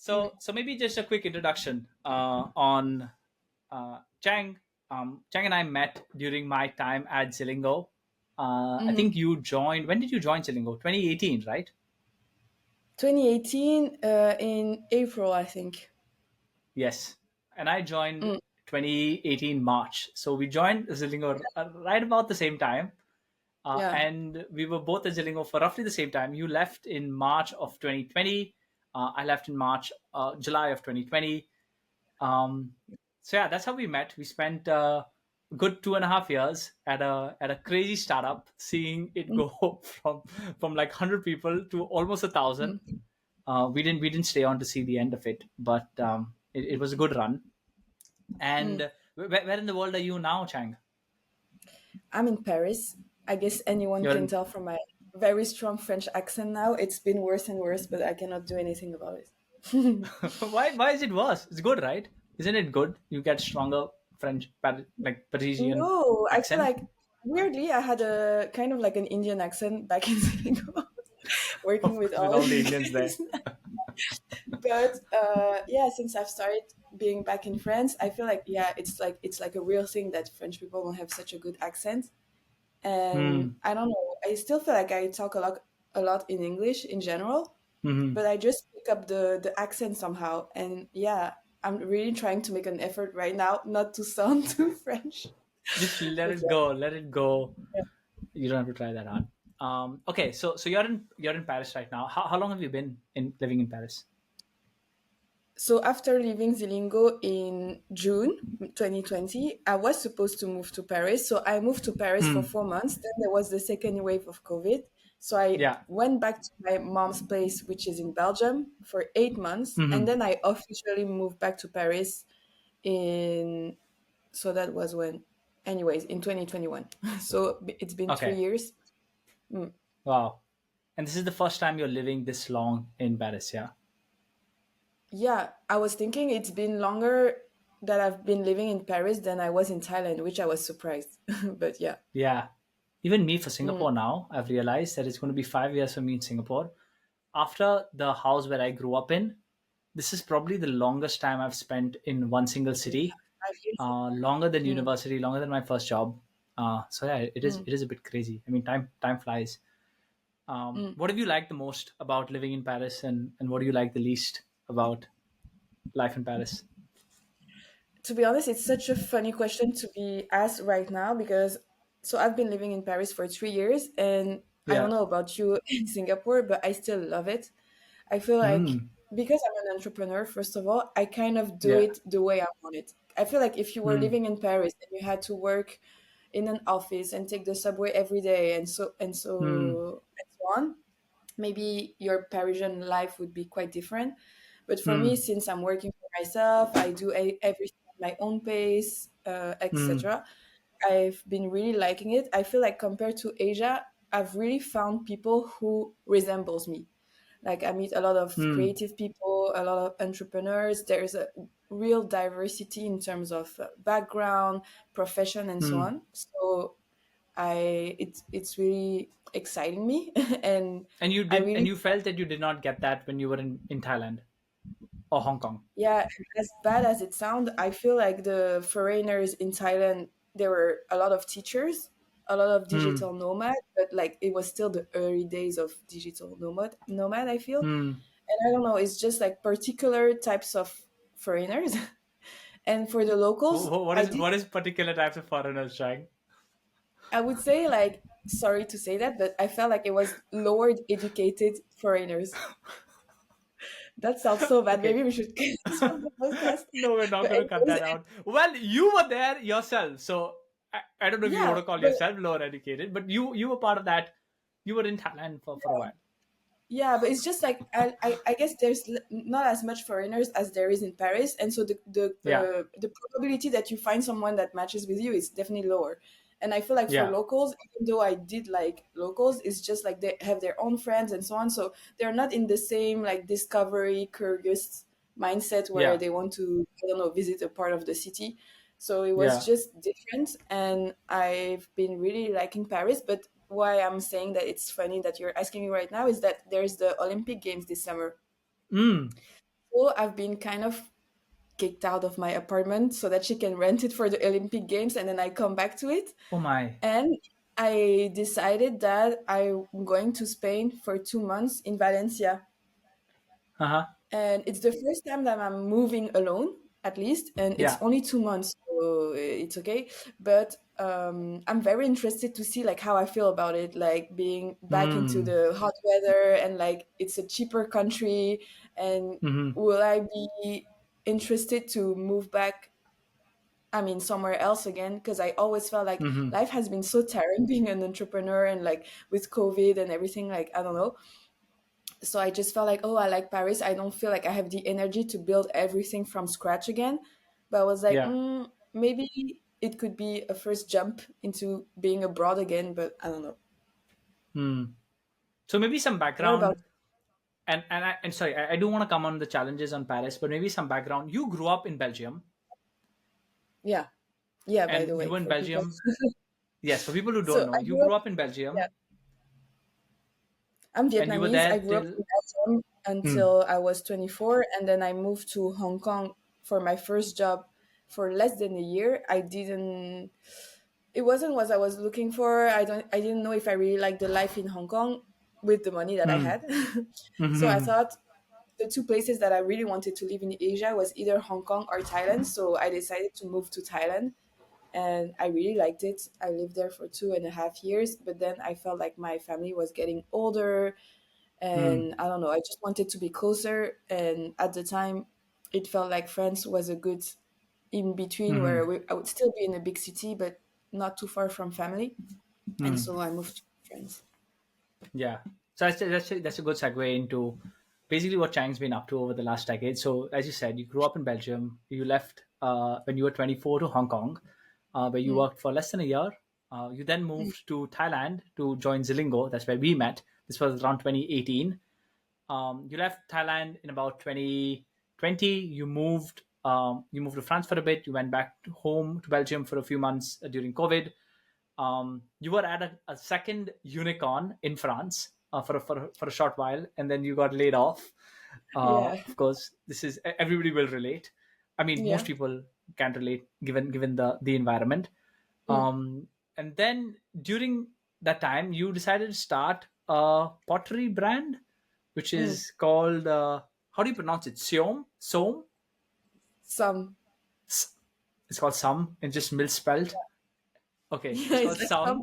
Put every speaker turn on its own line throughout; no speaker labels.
So maybe just a quick introduction on Chang. Chang and I met during my time at Zilingo. I
Mm-hmm.
think you joined. When did you join Zilingo? 2018, right?
2018 in April, I think.
Yes. And I joined
Mm,
2018 March. So we joined Zilingo right about the same time.
yeah.
And we were both at Zilingo for roughly the same time. You left in March of 2020. I left in July of 2020. Um, so yeah, that's how we met. We spent a good 2.5 years at a crazy startup, seeing it
Mm,
go from like 100 people to almost 1,000.
mm,
We didn't stay on to see the end of it, but it was a good run. And
mm.
where in the world are you now, Chang?
I'm in Paris. I guess anyone
You're
can
in.
tell from my very strong French accent now. It's been worse and worse, but I cannot do anything about it.
Why is it worse? It's good, right? Isn't it good? You get stronger French, like Parisian
No, I feel
accent
like weirdly I had a kind of like an Indian accent back in Zilingo, working with
with
all of
all the
you
Indians there.
guys. But yeah, since I've started being back in France, I feel like yeah, it's like a real thing that French people don't have such a good accent. And
Hmm.
I don't know, I still feel like I talk a lot in English in general,
Hmm.
but I just pick up the accent somehow. And yeah, I'm really trying to make an effort right now not to sound too French.
Just let
But
it go. Let it go.
yeah.
You don't have to try that hard. Okay, so you're in Paris right now. How long have you been in living in Paris?
So after leaving Zilingo in June 2020, I was supposed to move to Paris. So I moved to Paris for
Hmm.
4 months. Then there was the second wave of COVID. So I
Yeah.
went back to my mom's place, which is in Belgium, for 8 months. And
Hmm.
then I officially moved back to Paris in, so that was when, anyways, in 2021. So it's been three
Okay.
years. Mm.
Wow. And this is the first time you're living this long in Paris, yeah?
Yeah, I was thinking it's been longer that I've been living in Paris than I was in Thailand, which I was surprised. But yeah.
Yeah. Even me for
Mm,
Singapore now, I've realized that it's going to be 5 years for me in Singapore. After the house where I grew up in, this is probably the longest time I've spent in one single
yeah,
city.
5 years.
Longer than
Mm,
university, longer than my first job. So yeah, it is
mm,
it is a bit crazy. I mean, time flies.
mm.
What have you liked the most about living in Paris, and what do you like the least about life in Paris?
To be honest, it's such a funny question to be asked right now because so I've been living in Paris for 3 years and I don't
Yeah.
know about you in Singapore, but I still love it. I feel like
Mm.
because I'm an entrepreneur, first of all, I kind of do
Yeah.
it the way I want it. I feel like if you were
Mm.
living in Paris and you had to work in an office and take the subway every day
Mm.
and so on, maybe your Parisian life would be quite different. But for me,
Mm.
since I'm working for myself, I do everything at my own pace,
Mm.
etc. I've been really liking it. I feel like compared to Asia, I've really found people who resembles me. Like I meet a lot of
Mm.
creative people, a lot of entrepreneurs. There's a real diversity in terms of background, profession, and so
Mm.
on. So it's really exciting me, and I
And
really
you felt that you did not get that when you were in Thailand or Hong Kong.
yeah. As bad as it sounds, I feel like the foreigners in Thailand there were a lot of teachers, a lot of
Hmm.
digital nomad, but like it was still the early days of digital nomad. I feel,
Hmm.
and I don't know, it's just like particular types of foreigners. And for the locals, I did,
What is particular types of foreigners trying?
I would say like, sorry to say that, but I felt like it was lower educated foreigners. That sounds so bad.
Okay.
Maybe we should cut this from the podcast.
No, we're not
But
going to cut
anyways,
that out. Well, you were there yourself, so I don't know if you want
yeah,
to call
but
yourself lower educated, but you were part of that. You were in Thailand for a while.
yeah, but it's just like I guess there's not as much foreigners as there is in Paris, and so
Yeah.
the probability that you find someone that matches with you is definitely lower. And I feel like for
Yeah.
locals, even though I did like locals, it's just like they have their own friends and so on, so they're not in the same like discovery curious mindset where
Yeah.
they want to, I don't know, visit a part of the city. So it was
Yeah.
just different, and I've been really liking Paris. But why I'm saying that it's funny that you're asking me right now is that there's the Olympic Games this summer.
Mm.
school, I've been kind of kicked out of my apartment so that she can rent it for the Olympic Games, and then I come back to it.
Oh my.
And I decided that I'm going to Spain for 2 months in Valencia.
Uh huh.
And it's the first time that I'm moving alone, at least, and it's
Yeah.
only 2 months, so it's okay. But I'm very interested to see like how I feel about it, like being back into
Hmm.
the hot weather, and like it's a cheaper country, and
Hmm.
will I be interested to move back, I mean, somewhere else again? Because I always felt like
Hmm.
life has been so tiring being an entrepreneur, and like with COVID and everything, like I don't know. So I just felt like, oh, I like Paris. I don't feel like I have the energy to build everything from scratch again. But I was like,
Yeah.
maybe it could be a first jump into being abroad again. But I don't know.
Hmm. So maybe some
What about?
background, and sorry, I do want to come on the challenges on Paris, but maybe some background. You grew up in Belgium,
Yeah, yeah. By the
and you
way,
were in
for people.
Belgium. Yes, for people who
So
don't know,
I
you
grew up.
grew up in
Yeah,
Belgium,
I'm
and you were
Vietnamese. I
there
grew up
till.
in Belgium
Hmm.
until I was 24, and then I moved to Hong Kong for my first job for less than a year. I didn't. It wasn't what I was looking for. I didn't know if I really liked the life in Hong Kong with the money that I
Hmm.
had. So I
Hmm.
thought the two places that I really wanted to live in Asia was either Hong Kong or Thailand. So I decided to move to Thailand, and I really liked it. I lived there for 2.5 years, but then I felt like my family was getting older,
Hmm.
and I don't know, I just wanted to be closer. And at the time, it felt like France was a good in between
Hmm.
where I would still be in a big city, but not too far from family. And
Hmm.
so I moved to France.
Yeah. So that's a good segue into basically what Chang's been up to over the last decade. So, as you said, you grew up in Belgium. You left when you were 24 to Hong Kong, where you
Mm,
worked for less than a year. You then
mm,
moved to Thailand to join Zilingo. That's where we met. This was around 2018. You left Thailand in about 2020. You moved to France for a bit. You went back home to Belgium for a few months during COVID. You were at a second unicorn in France for a short while, and then you got laid off.
yeah,
Of course, this is everybody will relate. I mean, most
yeah.
people can relate given the environment.
Mm,
And then during that time, you decided to start a pottery brand, which
mm.
is called how do you pronounce it? Seom, Seom.
Some.
It's called Some and just misspelled. Okay,
Yeah,
it's
it's
called
like some.
Some.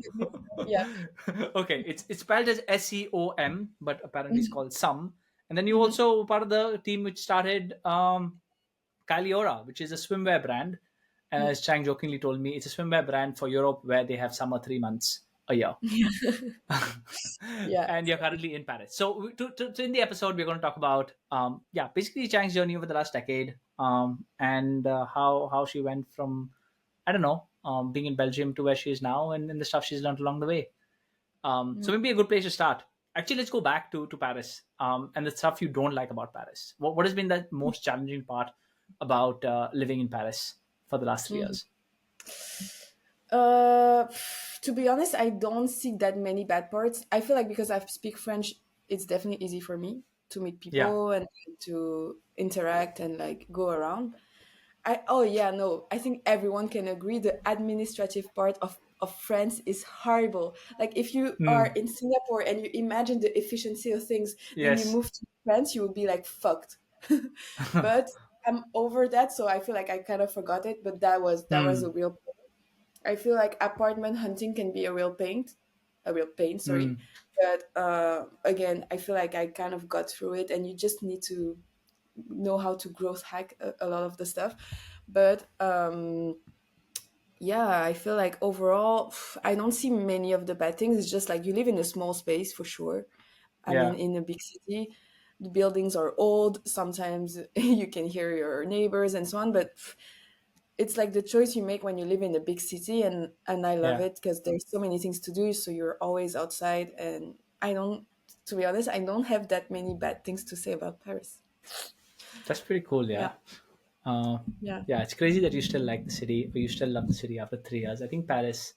Yeah.
Okay, it's spelled as SEOM, but apparently it's
Mm-hmm.
called Some. And then you
Mm-hmm.
also part of the team which started Kaly Ora, which is a swimwear brand. And
Mm.
as Chang jokingly told me, it's a swimwear brand for Europe where they have summer 3 months a year.
Yeah.
And you're currently in Paris. So in the episode, we're going to talk about yeah, basically Chang's journey over the last decade, and how she went from I don't know being in Belgium to where she is now, and the stuff she's learned along the way. So
Mm.
maybe a good place to start. Actually, let's go back to Paris and the stuff you don't like about Paris. What has been the most challenging part about living in Paris for the last 3 years?
Uh, to be honest, I don't see that many bad parts. I feel like because I speak French, it's definitely easy for me to meet
Yeah.
people and to interact and like go around. Oh yeah, no, I think everyone can agree the administrative part of France is horrible. Like if you are
Mm.
in Singapore and you imagine the efficiency of things, then you
Yes.
move to France, you will be like fucked. But I'm over that, so I feel like I kind of forgot it, but that was a
Mm.
real. I feel like apartment hunting can be a real pain, sorry.
Mm.
But again, I feel like I kind of got through it, and you just need to know how to growth hack a lot of the stuff. But yeah, I feel like overall, I don't see many of the bad things. It's just like you live in a small space for sure. I mean,
Yeah.
in a big city, the buildings are old. Sometimes you can hear your neighbors and so on, but it's like the choice you make when you live in a big city, and I love
Yeah.
it because there's so many things to do, so you're always outside. And I don't, to be honest, I don't have that many bad things to say about Paris.
That's pretty cool.
Yeah,
Yeah. Uh,
yeah.
yeah, it's crazy that you still like the city, or you still love the city after 3 years. I think Paris.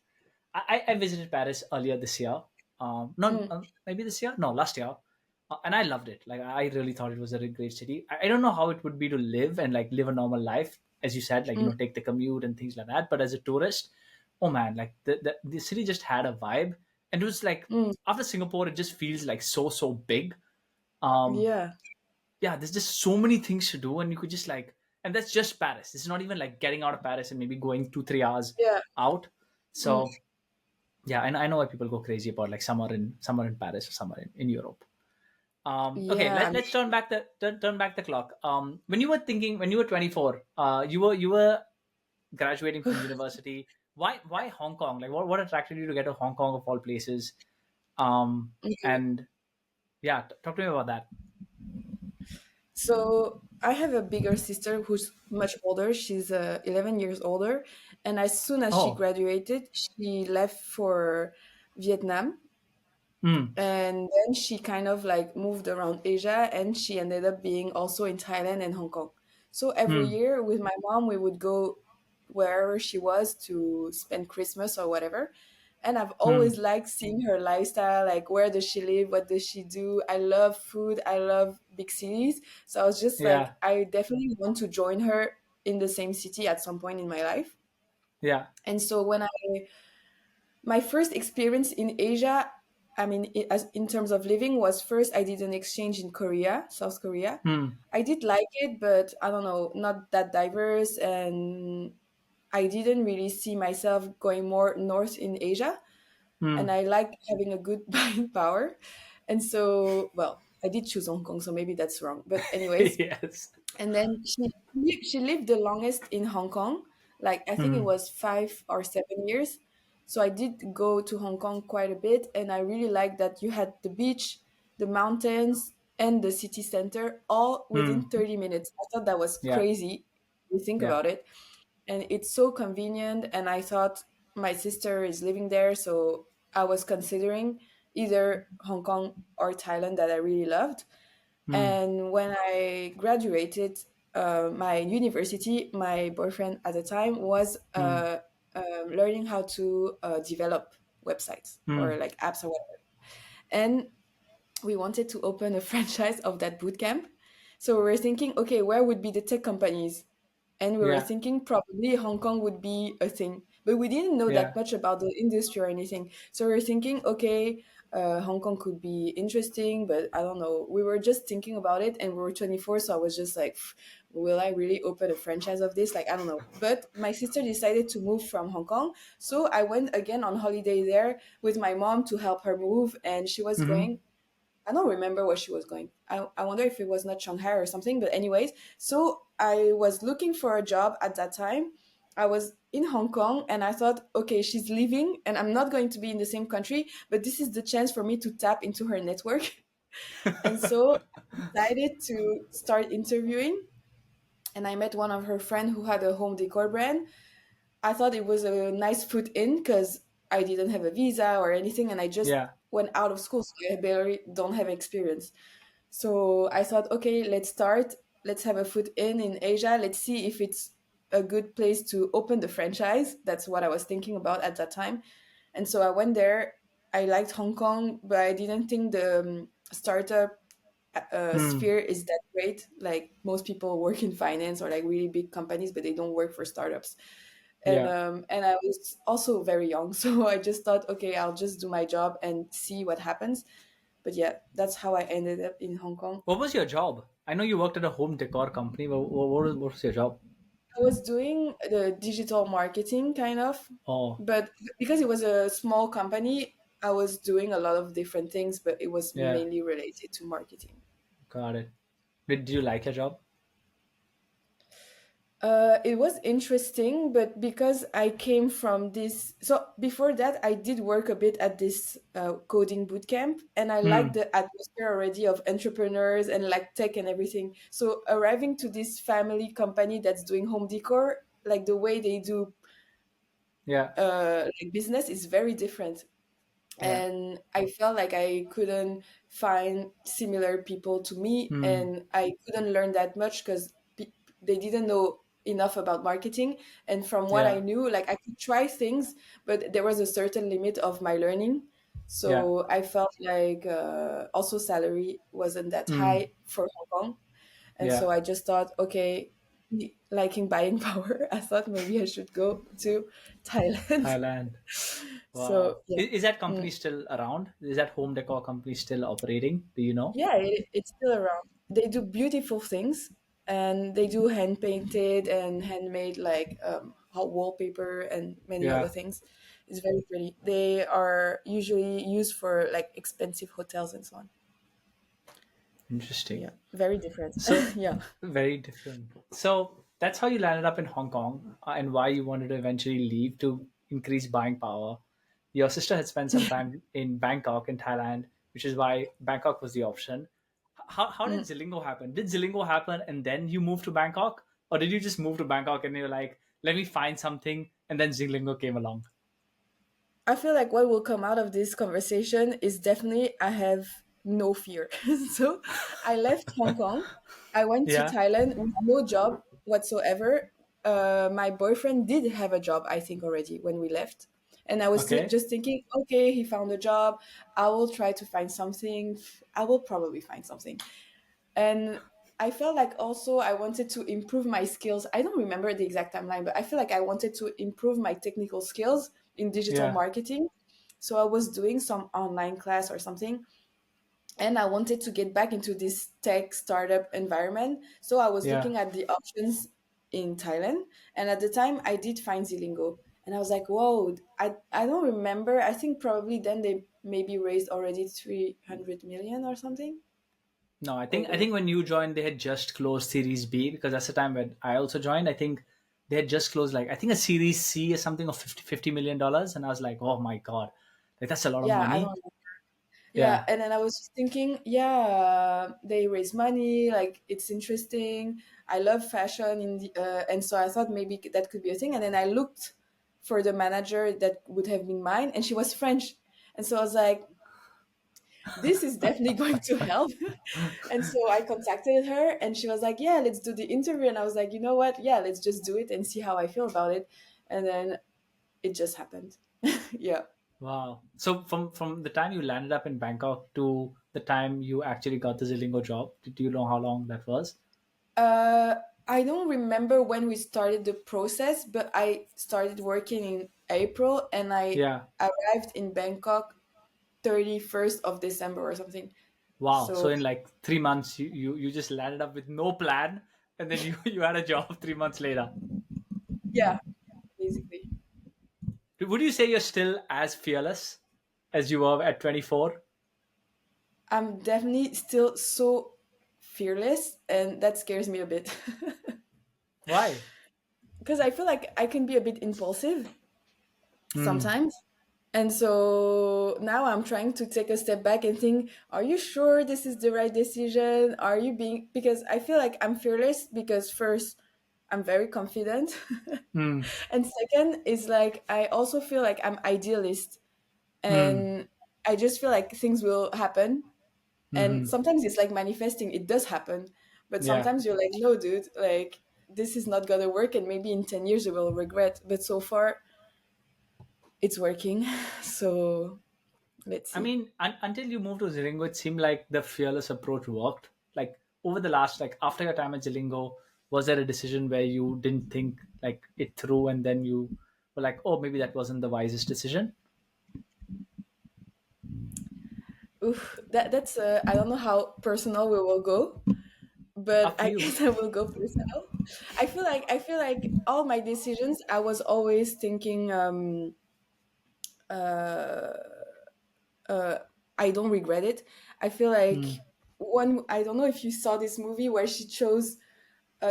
I visited Paris earlier this year. Not
Mm,
maybe this year. No, last year. And I loved it. Like I really thought it was a really great city. I don't know how it would be to live and like live a normal life, as you said, like
Mm,
take the commute and things like that. But as a tourist, oh man, like the city just had a vibe, and it was like
mm,
after Singapore, it just feels like so big. Um,
yeah,
yeah, there's just so many things to do, and you could just like, and that's just Paris. It's not even like getting out of Paris and maybe going 2-3 hours
yeah.
out.
Mm,
So yeah, and I know why people go crazy about like summer in Paris or summer in Europe. Okay,
yeah.
let's turn back the clock. When you were thinking, when you were 24, you were graduating from university. Why Hong Kong? Like what attracted you to get to Hong Kong of all places? And yeah, talk to me about that.
So I have a bigger sister who's much older. She's 11 years older. And as soon as she
Oh,
graduated, she left for Vietnam.
hmm,
And then she kind of like moved around Asia and she ended up being also in Thailand and Hong Kong. So every
hmm,
year with my mom, we would go wherever she was to spend Christmas or whatever. And I've
hmm,
always liked seeing her lifestyle, like where does she live, what does she do. I love food, I love big cities. So I was just like,
yeah,
I definitely want to join her in the same city at some point in my life.
yeah,
And so when I my first experience in Asia, I mean, as in terms of living, was first I did an exchange in Korea, South Korea.
hmm,
I did like it, but I don't know, not that diverse, and I didn't really see myself going more north in Asia. And
hmm.
I like having a good buying power, and so well, I did choose Hong Kong, so maybe that's wrong. But anyways,
Yes.
and then she lived the longest in Hong Kong. Like I think it
Hmm,
was 5 or 7 years. So I did go to Hong Kong quite a bit, and I really liked that you had the beach, the mountains, and the city center all within
hmm.
30 minutes. I thought that was
Yeah,
crazy. If you think
yeah,
about it, and it's so convenient. And I thought my sister is living there, so I was considering either Hong Kong or Thailand that I really loved.
hmm,
And when I graduated my university, my boyfriend at the time was
hmm,
learning how to develop websites or
hmm,
like apps or whatever. And we wanted to open a franchise of that bootcamp. So we were thinking, okay, where would be the tech companies? And we were
yeah,
thinking probably Hong Kong would be a thing, but we didn't know that
yeah,
much about the industry or anything. So we were thinking, okay, Hong Kong could be interesting, but I don't know. We were just thinking about it, and we were 24, so I was just like, will I really open a franchise of this? Like, I don't know. But my sister decided to move from Hong Kong, so I went again on holiday there with my mom to help her move, and she was
hmm,
going. I don't remember where she was going. I wonder if it was not Shanghai or something. But anyways, so I was looking for a job at that time. I was in Hong Kong and I thought, okay, she's leaving and I'm not going to be in the same country, but this is the chance for me to tap into her network. And so I decided to start interviewing, and I met one of her friends who had a home decor brand. I thought it was a nice foot in because I didn't have a visa or anything, and I just
yeah,
went out of school, so I barely don't have experience. So I thought, okay, let's start. Let's have a foot in Asia. Let's see if it's a good place to open the franchise. That's what I was thinking about at that time. And so I went there. I liked Hong Kong, but I didn't think the startup
hmm,
sphere is that great. Like most people work in finance or like really big companies, but they don't work for startups.
yeah.
And I was also very young, so I just thought, okay, I'll just do my job and see what happens. But yeah, that's how I ended up in Hong Kong.
What was your job? I know you worked at a home decor company. What was your job?
I was doing the digital marketing kind of,
Oh,
but because it was a small company, I was doing a lot of different things, but it was
yeah,
mainly related to marketing.
got it. Did you like your job?
It was interesting, but because I came from this, so before that, I did work a bit at this coding bootcamp, and I liked
Hmm.
the atmosphere already of entrepreneurs and like tech and everything. So arriving to this family company that's doing home decor, like the way they do
Yeah,
like business is very different.
yeah.
And I felt like I couldn't find similar people to me,
Hmm.
and I couldn't learn that much because they didn't know enough about marketing. And from what I
Yeah.
knew, like I could try things, but there was a certain limit of my learning.
Yeah.
So I felt like also salary wasn't that
Mm.
high for Hong Kong. And
Yeah.
so I just thought, okay, liking buying power, I thought maybe I should go to Thailand.
Thailand.
So
Wow.
yeah.
Is that
Mm.
company still around? Is that home decor company still operating? Do you know?
Yeah, it's still around. They do beautiful things, and they do hand painted and handmade like hot wallpaper and many other
Yeah.
things. It's very pretty. They are usually used for like expensive hotels and so on.
Interesting.
Yeah, very different.
So
Yeah.
very different. So that's how you landed up in Hong Kong, and why you wanted to eventually leave to increase buying power. Your sister had spent some time in Bangkok in Thailand, which is why Bangkok was the option. How did
Mm.
Zilingo happen? Did Zilingo happen and then you moved to Bangkok? Or did you just move to Bangkok and you're like, let me find something, and then Zilingo came along?
I feel like what will come out of this conversation is definitely I have no fear. So I left Hong Kong. I went to
Yeah.
Thailand with no job whatsoever. My boyfriend did have a job, I think, already when we left. And I was
Okay.
just thinking, okay, he found a job. I will try to find something. I will probably find something. And I felt like also I wanted to improve my skills. I don't remember the exact timeline, but I feel like I wanted to improve my technical skills in digital
Yeah.
marketing. So I was doing some online class or something, and I wanted to get back into this tech startup environment. So I was
Yeah.
looking at the options in Thailand, and at the time I did find Zilingo, and I was like, "Whoa!" I don't remember. I think probably then they maybe raised already 300 million or something.
No, I think
Or
when you joined, they had just closed Series B, because that's the time when I also joined. I think they had just closed, like, I think a Series C or something of $50 million, and I was like, oh my god, like that's a lot of
yeah, I
money.
don't. Yeah,
Yeah,
and then I was just thinking, yeah, they raise money, like it's interesting. I love fashion and so I thought maybe that could be a thing. And then I looked for the manager that would have been mine, and she was French. And so I was like, this is definitely going to help. And so I contacted her, and she was like, yeah, let's do the interview. And I was like, you know what? Yeah, let's just do it and see how I feel about it. And then it just happened. Yeah.
wow. So from the time you landed up in Bangkok to the time you actually got the Zilingo job, do you know how long that was?
Uh, I don't remember when we started the process, but I started working in April and I
Yeah.
arrived in Bangkok 31st of December or something.
Wow. So
So,
in like 3 months, you just landed up with no plan, and then you you had a job 3 months later.
yeah, basically.
Would you say you're still as fearless as you were at 24?
I'm definitely still so fearless, and that scares me a bit.
Why?
Because I feel like I can be a bit impulsive
Hmm.
sometimes. And so now I'm trying to take a step back and think, are you sure this is the right decision? Are you being, because I feel like I'm fearless because first, I'm very confident.
Hmm.
And second is like, I also feel like I'm idealist
Hmm.
and I just feel like things will happen. And
Hmm.
sometimes it's like manifesting, it does happen. But
Yeah.
sometimes you're like, no, dude, like, this is not gonna work. And maybe in 10 years you will regret. But so far, it's working. So let's
I
see.
mean, until you moved to Zilingo, it seemed like the fearless approach worked. Like over the last, like after your time at Zilingo, was there a decision where you didn't think like it through, and then you were like, oh, maybe that wasn't the wisest decision?
Oof, that's I don't know how personal we will go, but
Up to
I
you.
guess I will go personal. I feel like all my decisions I was always thinking uh uh I don't regret it. I feel
Hmm.
like one I don't know if you saw this movie where she chose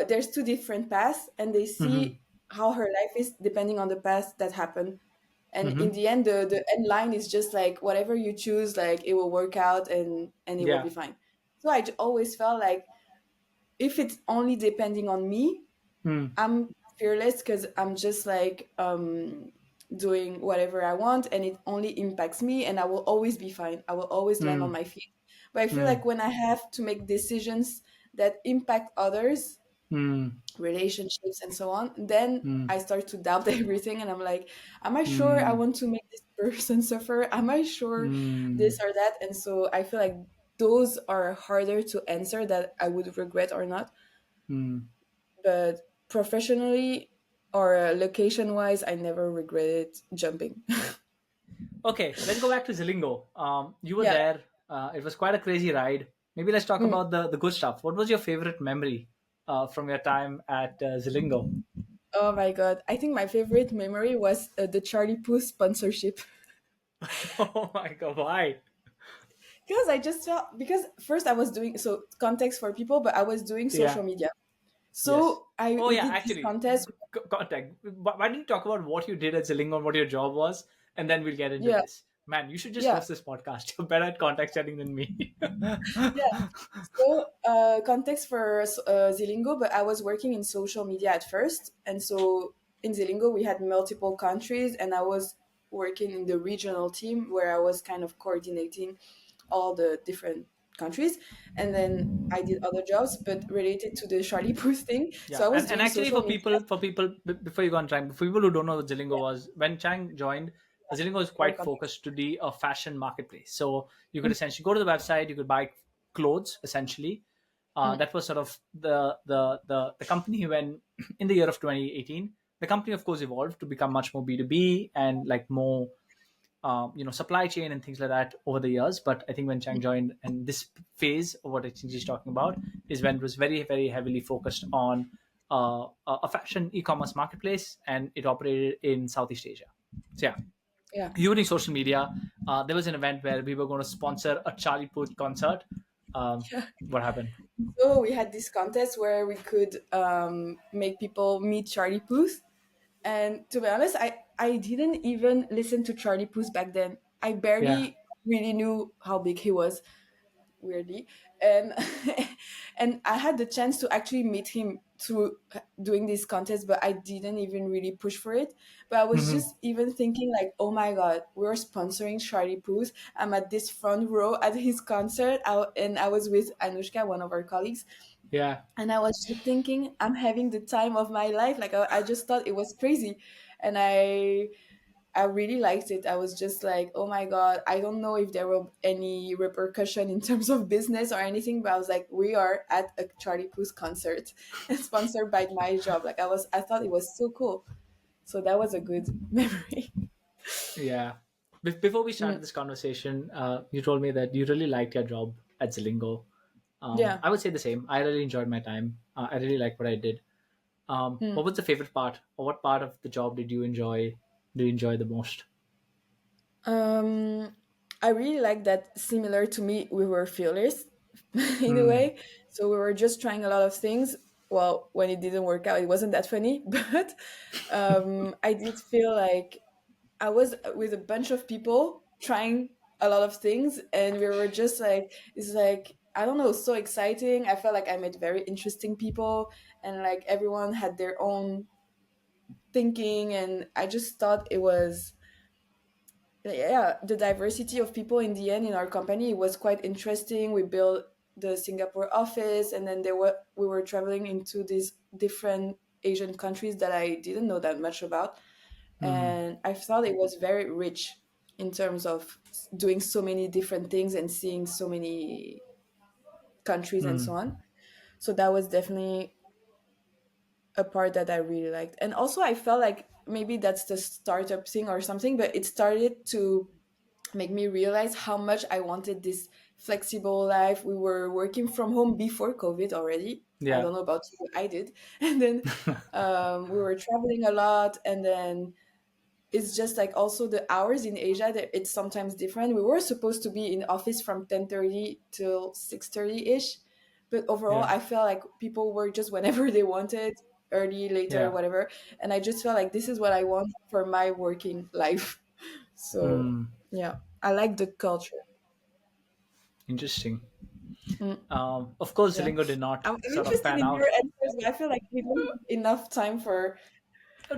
there's two different paths and they
Hmm.
see how her life is depending on the path that happened. And in
Hmm.
the end the end line is just like whatever you choose, like it will work out and it will be
Yeah.
fine. So always felt like if it's only depending on me,
Hmm.
I'm fearless because I'm just like doing whatever I want and it only impacts me and I will always be fine. I will always land on
Hmm.
my feet. But I feel
Hmm.
like when I have to make decisions that impact others,
Hmm.
relationships and so on, then
Hmm.
I start to doubt everything and I'm like, am I sure I
Hmm.
want to make this person suffer? Am I sure
Mm,
this or that? And so I feel like those are harder to answer that I would regret or not.
mm.
But professionally or location wise, I never regretted jumping.
Okay, let's go back to Zilingo. You were
Yeah.
there. It was quite a crazy ride. Maybe let's talk
Mm.
about the good stuff. What was your favorite memory from your time at Zilingo?
Oh my god. I think my favorite memory was the Charlie Puth sponsorship.
Oh my god, why?
Because I just felt, because first I was doing, so context for people, but I was doing social
Yeah.
media.
Yes.
So I
Oh
we
yeah,
did this
actually,
contest.
contact. Why don't you talk about what you did at Zilingo and what your job was, and then we'll get into
Yeah,
this. Man, you should just
yeah,
host this podcast. You're better at contact setting than me.
yeah. So context for Zilingo, but I was working in social media at first, and so in Zilingo we had multiple countries, and I was working in the regional team where I was kind of coordinating all the different countries, and then I did other jobs, but related to the Charlie Puth thing. So
Yeah,
I was
and
doing
actually
social
for
media.
people before you go on Trang, for people who don't know what Zilingo was, when Chang joined, Zilingo was
More
quite
context.
focused to be a fashion marketplace. So you could essentially go to the website, you could buy clothes essentially.
Mm,
That was sort of the company when in the year of 2018, the company of course evolved to become much more B2B and like more supply chain and things like that over the years. But I think when Chang joined, and this phase of what I think he's talking about is when it was very, very heavily focused on a fashion e-commerce marketplace, and it operated in Southeast Asia. So yeah,
yeah.
using social media, there was an event where we were going to sponsor a Charlie Puth concert. What happened?
So we had this contest where we could make people meet Charlie Puth. And to be honest, I didn't even listen to Charlie Puth back then. I
Yeah.
barely really knew how big he was, weirdly. And and I had the chance to actually meet him through doing this contest, but I didn't even really push for it. But I was
Hmm.
just even thinking like, oh my god, we're sponsoring Charlie Puth. I'm at this front row at his concert, and I was with Anushka, one of our colleagues,
Yeah.
and I was just thinking, I'm having the time of my life. Like I just thought it was crazy, and I really liked it. I was just like, oh my god, I don't know if there will any repercussion in terms of business or anything, but I was like, we are at a Charlie Puth concert and sponsored by my job. Like I thought it was so cool. So that was a good memory.
Yeah. Before we started
Mm,
this conversation, you told me that you really liked your job at Zilingo.
yeah.
I would say the same. I really enjoyed my time. I really liked what I did.
Mm.
What was the favorite part, or what part of the job did you enjoy? Do you enjoy the most?
Um, I really like that. Similar to me, we were fearless in a
Hmm.
way. So we were just trying a lot of things. Well, when it didn't work out, it wasn't that funny, but I did feel like I was with a bunch of people trying a lot of things, and we were just like, it's like, I don't know, so exciting. I felt like I met very interesting people, and like everyone had their own thinking, and I just thought it was, yeah, the diversity of people in the end in our company was quite interesting. We built the Singapore office, and then we were traveling into these different Asian countries that I didn't know that much about,
Hmm.
and I thought it was very rich in terms of doing so many different things and seeing so many countries and so
Hmm.
on. So that was definitely a part that I really liked. And also I felt like maybe that's the startup thing or something, but it started to make me realize how much I wanted this flexible life. We were working from home before COVID already. I
Yeah.
don't know about you, I did. And then we were traveling a lot, and then it's just like also the hours in Asia that it's sometimes different. We were supposed to be in office from 10:30 till 6:30 ish, but overall
Yeah.
I felt like people were just whenever they wanted, early, later,
Yeah.
whatever. And I just felt like this is what I want for my working life. So
Hmm.
yeah, I like the culture.
Interesting.
Mm,
Of course,
yeah,
Zilingo did not
I'm
sort of
interested
pan
in your
out.
answers, but I feel like we don't have enough time for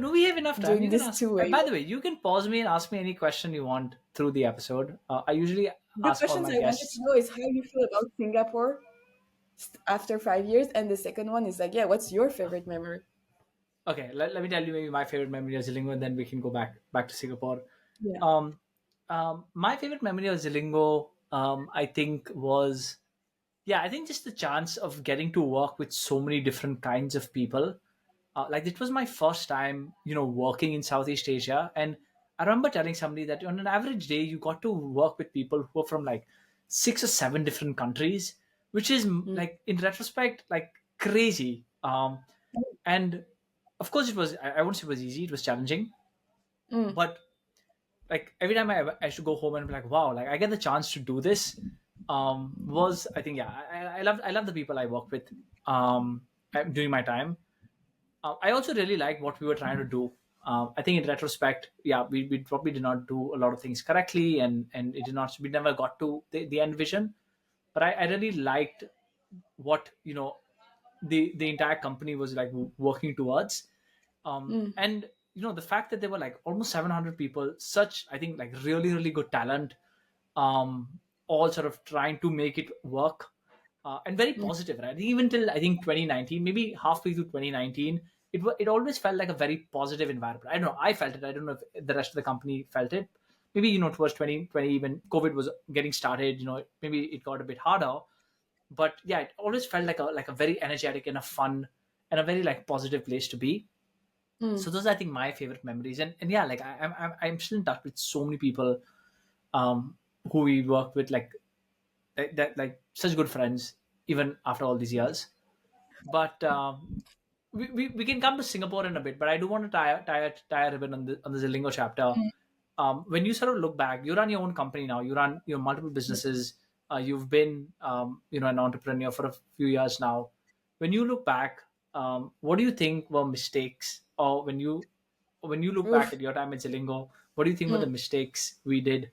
Do we have enough time?
doing
You can
this
ask.
two way.
By the way, you can pause me and ask me any question you want through the episode. I usually
The
ask all
questions
my
I wanted to
guests.
know is how you feel about Singapore after 5 years, and the second one is like, yeah, what's your favorite memory?
Okay, let me tell you maybe my favorite memory of Zilingo, and then we can go back to Singapore.
Yeah.
My favorite memory of Zilingo, I think, was, yeah, I think just the chance of getting to work with so many different kinds of people. Like it was my first time, working in Southeast Asia, and I remember telling somebody that on an average day you got to work with people who are from like 6 or 7 different countries, which is
Mm,
like in retrospect like crazy. And of course, it was. I won't say it was easy. It was challenging,
mm,
but like every time I should go home and be like, wow, like I get the chance to do this. Was I think, yeah, I love the people I work with during my time. I also really like what we were trying to do. I think in retrospect, yeah, we probably did not do a lot of things correctly, and it did not. We never got to the end vision. But I really liked what the entire company was like working towards.
mm,
And the fact that there were like almost 700 people, such I think like really really good talent, all sort of trying to make it work, and very
mm,
positive, right? Even till I think 2019, maybe halfway through 2019, it always felt like a very positive environment. I don't know, I felt it. I don't know if the rest of the company felt it. Maybe towards 2020, when COVID was getting started, maybe it got a bit harder. But yeah, it always felt like a very energetic and a fun and a very like positive place to be.
mm.
So those are, I think, my favorite memories. And yeah, like I'm still in touch with so many people, um who we work with, like that, like such good friends even after all these years. But we can come to Singapore in a bit, but I do want to tie a ribbon on the Zilingo chapter. When you sort of look back, you run your own company now. You run multiple businesses. You've been an entrepreneur for a few years now. When you look back, what do you think were mistakes, or when you look back
Oof.
at your time at Zilingo, what do you think were the
Mm.
mistakes we did,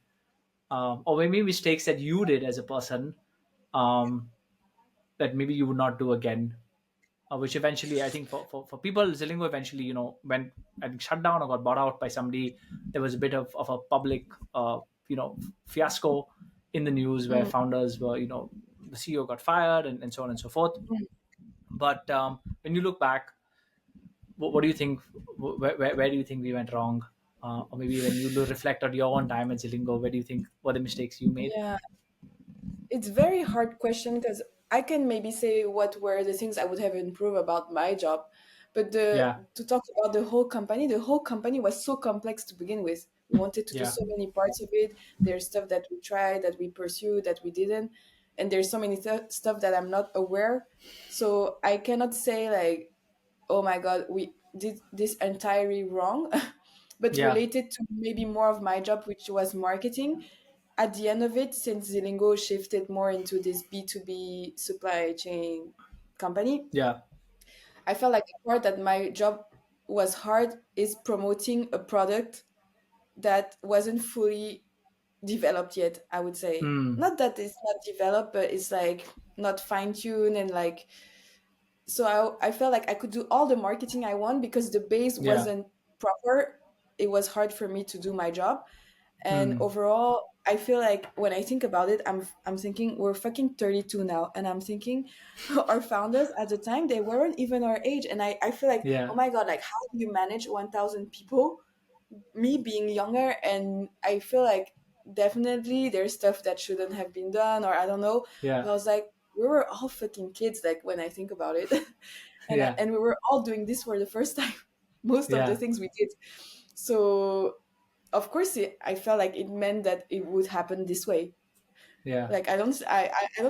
or maybe mistakes that you did as a person, um, that maybe you would not do again? Which eventually, I think, for people, Zilingo eventually, went, I think, shut down or got bought out by somebody. There was a bit of a public, fiasco in the news where
Mm.
founders were, the CEO got fired, and so on and so forth. But when you look back, what do you think? Where do you think we went wrong? Or maybe when you reflect on your own time at Zilingo, where do you think were the mistakes you made?
Yeah, it's very hard question because I can maybe say what were the things I would have improved about my job, but the
Yeah,
to talk about the whole company was so complex to begin with. We wanted to do
yeah,
so many parts of it. There's stuff that we tried, that we pursued, that we didn't, and there's so many stuff that I'm not aware. So I cannot say like, oh my god, we did this entirely wrong. But
yeah,
related to maybe more of my job, which was marketing, at the end of it, since Zilingo shifted more into this B2B supply chain company,
yeah,
I felt like the part that my job was hard is promoting a product that wasn't fully developed yet, I would say.
mm,
Not that it's not developed, but it's like not fine-tuned and like, so I felt like I could do all the marketing I want because the base
yeah,
wasn't proper. It was hard for me to do my job. And
mm,
overall, I feel like when I think about it, I'm thinking we're fucking 32 now, and I'm thinking our founders at the time they weren't even our age, and I feel like, oh
yeah,
my god, like how do you manage 1,000 people? Me being younger, and I feel like definitely there's stuff that shouldn't have been done, or I don't know. But
yeah,
I was like, we were all fucking kids, like when I think about it,
yeah,
and we were all doing this for the first time. Most of the
yeah,
things we did. So of course I felt like it meant that it would happen this way.
yeah,
Like I don't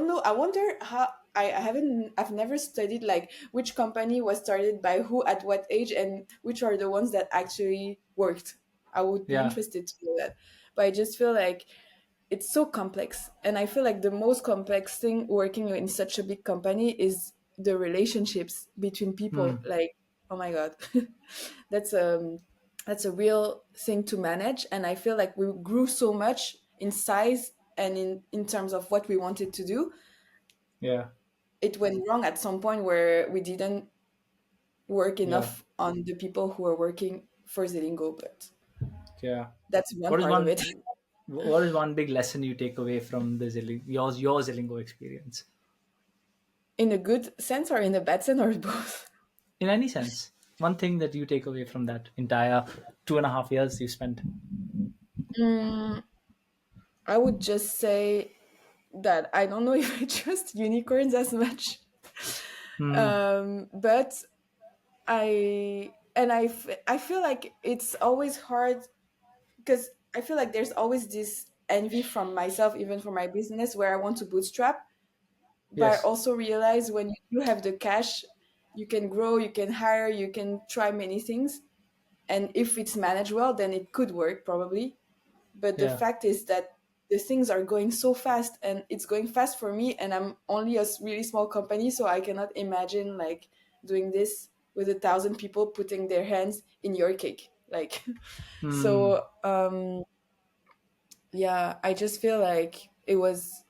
know, I wonder how, I've never studied like which company was started by who at what age and which are the ones that actually worked. I would be
yeah,
interested to know that. But I just feel like it's so complex, and I feel like the most complex thing working in such a big company is the relationships between people.
mm,
Like, oh my god. that's that's a real thing to manage, and I feel like we grew so much in size and in terms of what we wanted to do.
yeah,
It went wrong at some point where we didn't work
yeah,
enough on the people who are working for Zilingo, but
yeah.
that's one
What is
part of
one?
it.
What is one big lesson you take away from the your Zilingo experience,
In a good sense or in a bad sense or both?
in any sense? One thing that you take away from that entire 2.5 years you spent.
I would just say that I don't know if I trust unicorns as much.
Hmm.
But I feel like it's always hard because I feel like there's always this envy from myself, even for my business, where I want to bootstrap. But I
Yes.
also realize when you have the cash, you can grow, you can hire, you can try many things. And if it's managed well, then it could work probably. But the
Yeah.
fact is that the things are going so fast and it's going fast for me. And I'm only a really small company. So I cannot imagine like doing this with 1,000 people putting their hands in your cake. Like,
Hmm.
so yeah, I just feel like it was,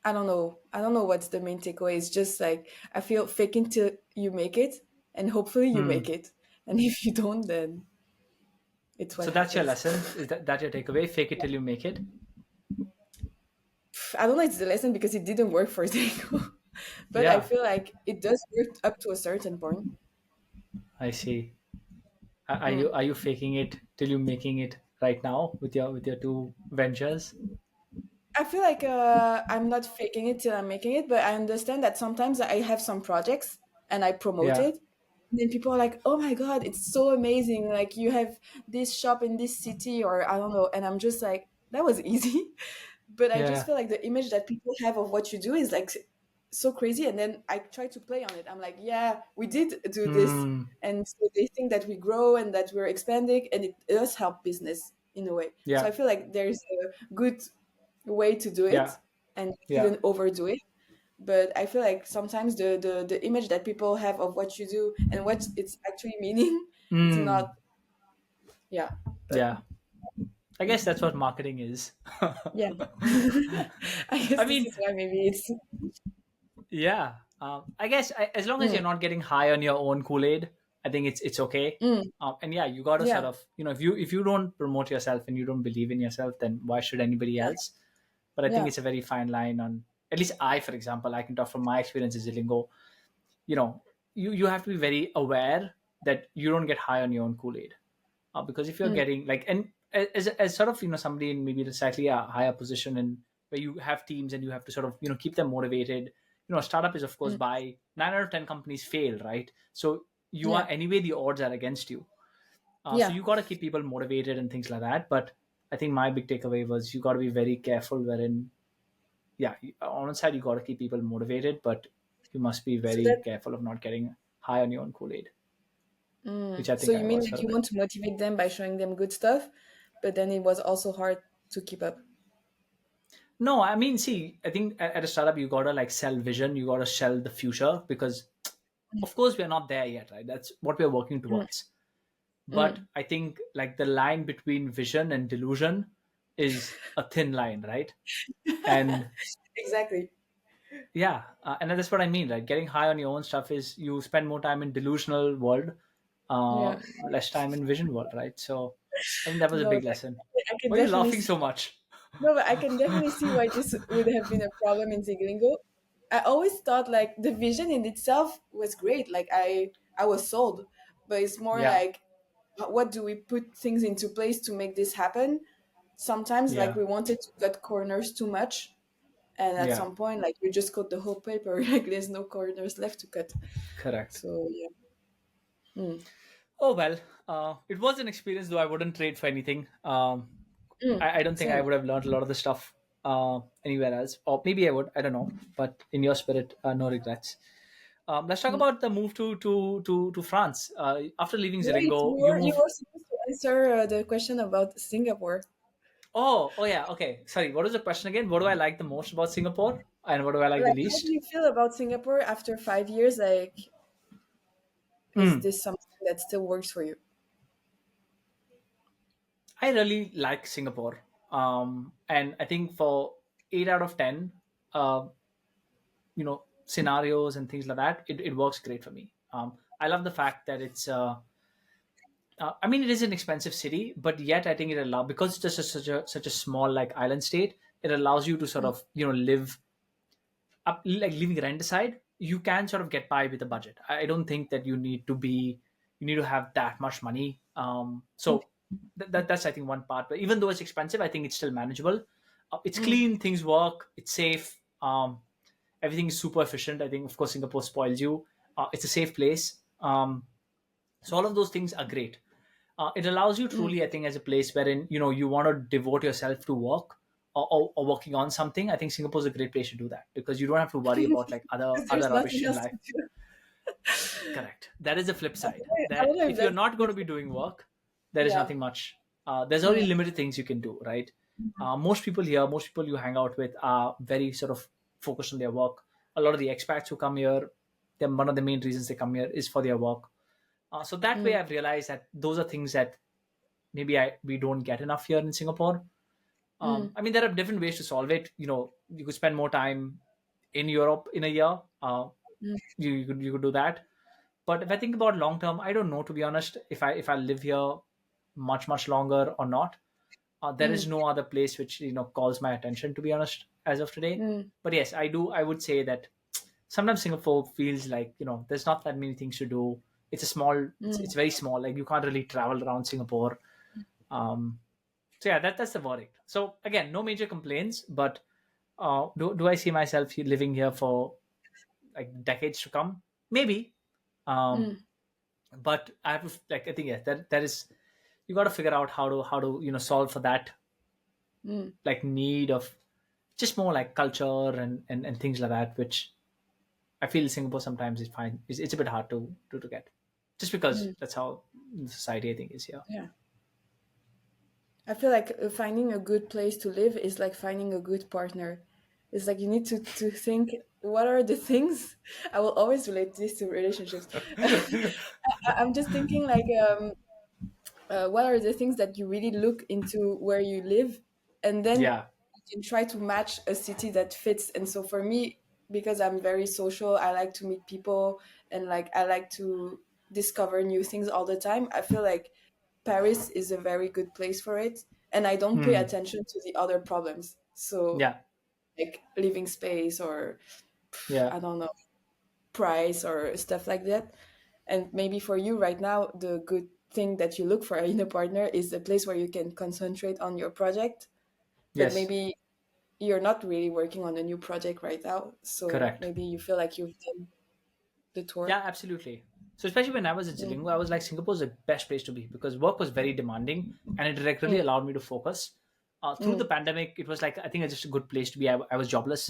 I don't know. I don't know what's the main takeaway. It's just like I feel fake until you make it, and hopefully you
Hmm.
make it. And if you don't, then it's what
So that's your
happens.
lesson. Is that your takeaway? Fake it till you make it.
I don't know. It's the lesson because it didn't work for Zilingo, but I
Yeah.
feel like it does work up to a certain point.
I see. Are you
Mm.
are you faking it till you making it right now with your two ventures?
I feel like I'm not faking it till I'm making it, but I understand that sometimes I have some projects and I promote
Yeah.
it. And then people are like, oh my God, it's so amazing. Like you have this shop in this city, or I don't know. And I'm just like, that was easy. But I just
Yeah.
feel like the image that people have of what you do is like so crazy. And then I try to play on it. I'm like, yeah, we did do this.
Hmm.
And so they think that we grow and that we're expanding, and it does help business in a way. So
Yeah.
I feel like there's a good way to do it
Yeah.
and
Yeah.
shouldn't overdo it. But I feel like sometimes the image that people have of what you do and what it's actually meaning, it's
Hmm.
not, yeah. But
Yeah. I guess that's what marketing is.
yeah, I guess
I
this
mean,
is why maybe it's.
yeah. I guess as long as
Mm,
you're not getting high on your own Kool Aid, I think it's okay.
mm,
And yeah, you got to sort
yeah,
of, if you don't promote yourself and you don't believe in yourself, then why should anybody
yeah,
else? But I think
yeah.
it's a very fine line on. At least I, for example, I can talk from my experience as Zilingo. You know, you have to be very aware that you don't get high on your own Kool Aid, because if you're
Mm,
getting like, and as sort of somebody in maybe slightly a higher position, and where you have teams and you have to sort of keep them motivated. Startup is, of course,
mm,
by 9 out of 10 companies fail, right? So you are
yeah,
anyway, the odds are against you. So
yeah.
you got to keep people motivated and things like that. But I think my big takeaway was you got to be very careful. Wherein, yeah, on one side you got to keep people motivated, but you must be
So
very
that,
careful of not getting high on your own Kool Aid, which I
so
think
you
I
mean
was for
like
a
you
bit.
want to motivate them by showing them good stuff, but then it was also hard to keep up.
No, I mean, see, I think at a startup you gotta like sell vision, you gotta sell the future, because of course we're not there yet, right? That's what we're working
Mm,
towards. But
mm.
I think like the line between vision and delusion is a thin line, right? And
Exactly.
yeah, and that's what I mean. Like getting high on your own stuff is you spend more time in delusional world,
Yeah.
less time in vision world, right? So I think that was a
No,
big lesson.
I can
Why are you
definitely
laughing
see.
so much?
No, but I can definitely see why this would have been a problem in Zilingo. I always thought like the vision in itself was great. Like I was sold, but it's more
Yeah,
like what do we put things into place to make this happen? Sometimes like
yeah,
we wanted to cut corners too much, and at
yeah.
some point like we just cut the whole paper. Like there's no corners left to cut.
Correct.
So yeah. Mm.
Oh well, it was an experience, though I wouldn't trade for anything.
Mm.
I don't think I
Same.
would have learned a lot of the stuff anywhere else, or maybe I would. I don't know. But in your spirit, no regrets. Let's talk
Mm.
about the move to France. After leaving
Wait,
Zilingo, you
you
moved.
were supposed to answer the question about Singapore.
Oh yeah. Okay. Sorry. What was the question again? What do I like the most about Singapore, and what do I like the
Like, how do
least?
you feel about Singapore after 5 years? Like, is
Hmm.
this something that still works for you?
I really like Singapore, and I think for 8 out of 10, uh, scenarios and things like that, it works great for me. I love the fact that I mean, it is an expensive city, but yet I think it allows, because it's just such a small like island state, it allows you to sort
Mm.
of live up, like leaving rent aside, you can sort of get by with a budget. I don't think that you need to have that much money. So that's I think one part, but even though it's expensive, I think it's still manageable. It's
Mm.
clean, things work, it's safe, everything is super efficient. I think, of course, Singapore spoils you. It's a safe place. So all of those things are great. It allows you
Mm.
truly, I think, as a place wherein you want to devote yourself to work, or working on something. I think Singapore is a great place to do that, because you don't have to worry about like other
'Cause
other
there's
rubbish
nothing
in
else to
life.
do.
Correct. That is the flip side.
I
That
wonder if
if you're
that's
not going
good.
to be doing work, there is
Yeah.
nothing much. There's only
Mm.
limited things you can do, right? Most people here, most people you hang out with are very sort of focused on their work. A lot of the expats who come here, then one of the main reasons they come here is for their work. So that way,
Mm.
I've realized that those are things that maybe we don't get enough here in Singapore.
Mm.
I mean, there are different ways to solve it. You could spend more time in Europe in a year.
Mm.
You could do that. But if I think about long term, I don't know, to be honest, if I live here much longer or not. There is
Mm.
no other place which calls my attention, to be honest, as of today.
Mm.
But yes, I would say that sometimes Singapore feels like there's not that many things to do. It's a small, it's
Mm.
very small. Like, you can't really travel around Singapore. So yeah, that's the verdict. So again, no major complaints, but do I see myself living here for like decades to come? Maybe. Um,
Mm.
but I have like, I think, yes, that is, you got to figure out how to solve for that,
Mm.
like, need of just more like culture and things like that, which I feel Singapore sometimes is fine. It's a bit hard to get, just because
Mm.
that's how the society, I think, is here.
Yeah. I feel like finding a good place to live is like finding a good partner. It's like you need to think what are the things. I will always relate this to relationships. I'm just thinking like what are the things that you really look into where you live, and then
Yeah.
you can try to match a city that fits. And so for me, because I'm very social, I like to meet people, and like I like to discover new things all the time. I feel like Paris is a very good place for it, and I don't pay
Hmm.
attention to the other problems. So
Yeah.
like living space or
Yeah.
I don't know, price or stuff like that. And maybe for you right now, the good thing that you look for in a partner is a place where you can concentrate on your project. But
Yes.
maybe you're not really working on a new project right now. So
Correct.
maybe you feel like you've done the
Yeah,
tour.
absolutely. So especially when I was at
Mm.
Zilingo, I was like, Singapore's the best place to be, because work was very demanding, and it like really
Mm.
allowed me to focus. Through the
Mm.
pandemic, it was like, I think it's just a good place to be. I was jobless,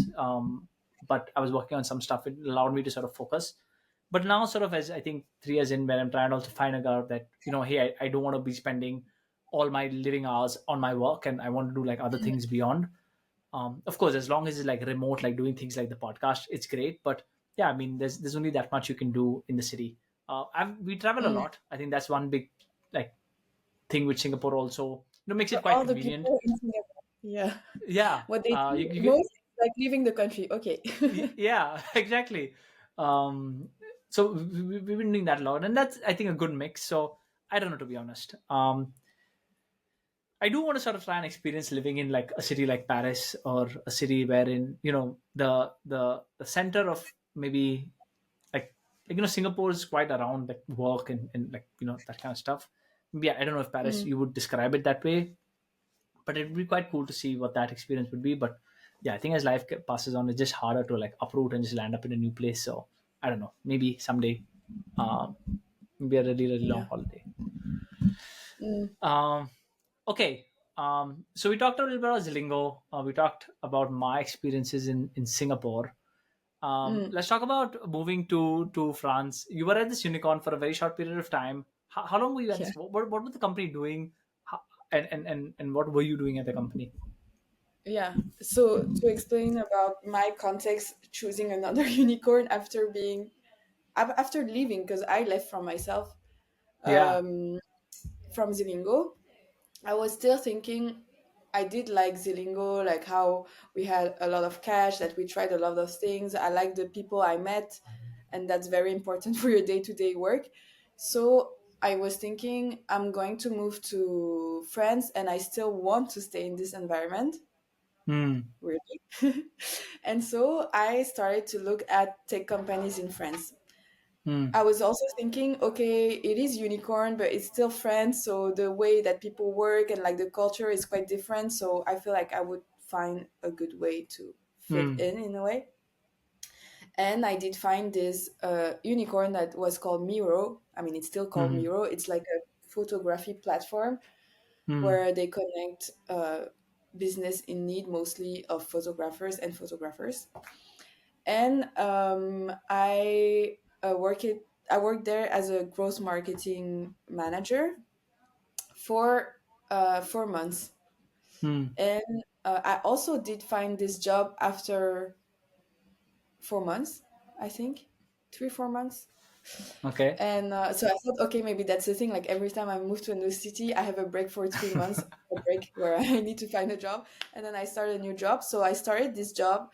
but I was working on some stuff. It allowed me to sort of focus. But now, sort of, as I think 3 years in, where I'm trying to also find out that hey, I don't want to be spending all my living hours on my work, and I want to do like other things beyond. Of course, as long as it's like remote, like doing things like the podcast, it's great. But yeah, I mean, there's only that much you can do in the city. We travel a
Mm.
lot. I think that's one big like thing which Singapore also makes it
But
quite
all the
convenient.
people in Singapore, yeah,
Yeah,
what they
you,
do
you get,
most is like leaving the country. Okay.
yeah, exactly. Um, so we've been doing that a lot, and that's, I think, a good mix. So I don't know, to be honest. I do want to sort of try and experience living in like a city like Paris, or a city wherein the center of maybe Singapore is quite around like work and like that kind of stuff. Maybe I don't know if Paris
Mm.
you would describe it that way, but it'd be quite cool to see what that experience would be. But yeah, I think as life passes on, it's just harder to like uproot and just land up in a new place. So I don't know. Maybe someday, um, maybe a really long
Yeah.
holiday.
Mm.
Um, okay. So we talked a little bit about Zilingo. We talked about my experiences in Singapore.
Mm.
Let's talk about moving to France. You were at this unicorn for a very short period of time. How long were you at
Yeah.
this? What was the company doing? And what were you doing at the company?
Yeah. So to explain about my context, choosing another unicorn after after leaving, because I left from myself,
Yeah.
um, from Zilingo, I was still thinking I did like Zilingo, like how we had a lot of cash, that we tried a lot of things. I like the people I met, and that's very important for your day to day work. So I was thinking I'm going to move to France, and I still want to stay in this environment.
Hmm.
Really. And so I started to look at tech companies in France.
Hmm.
I was also thinking, okay, it is unicorn, but it's still France, so the way that people work and like the culture is quite different. So I feel like I would find a good way to fit
Hmm.
in a way. And I did find this unicorn that was called Meero. I mean, it's still called
Hmm.
Meero. It's like a photography platform
Hmm.
where they connect business in need, mostly of photographers and photographers. And I worked there as a growth marketing manager for 4 months.
Hmm.
And I also did find this job after 4 months, I think, 3 4 months.
Okay.
And so I thought, okay, maybe that's the thing. Like every time I move to a new city, I have a break for 3 months, a break where I need to find a job, and then I start a new job. So I started this job.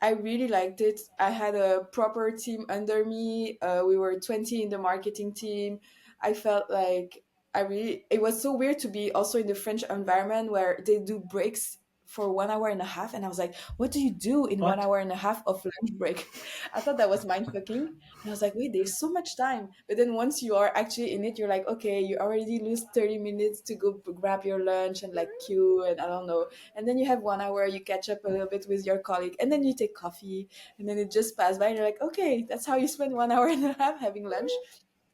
I really liked it. I had a proper team under me. We were 20 in the marketing team. I felt like it was so weird to be also in the French environment where they do breaks for 1 hour and a half. And I was like, what do you do in one
What?
hour and a half of lunch break? I thought that was mind fucking. And I was like, wait, there's so much time. But then once you are actually in it, you're like, okay, you already lose 30 minutes to go grab your lunch and like queue and I don't know, and then you have 1 hour, you catch up a little bit with your colleague, and then you take coffee, and then it just passed by and you're like, okay, that's how you spend 1 hour and a half having lunch.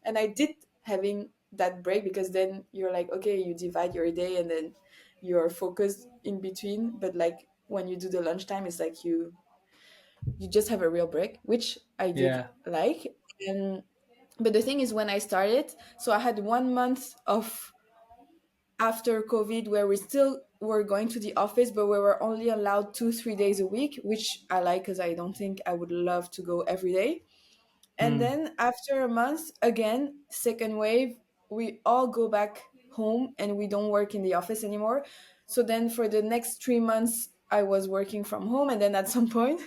And I did having that break because then you're like, okay, you divide your day and then you're focused in between, but like when you do the lunchtime, it's like you just have a real break, which I did
Yeah.
like. And but the thing is, when I started, so I had 1 month of after COVID where we still were going to the office, but we were only allowed 2 3 days a week, which I like because I don't think I would love to go every day. And
Hmm.
then after a month, again, second wave, we all go back home and we don't work in the office anymore. So then for the next 3 months, I was working from home. And then at some point,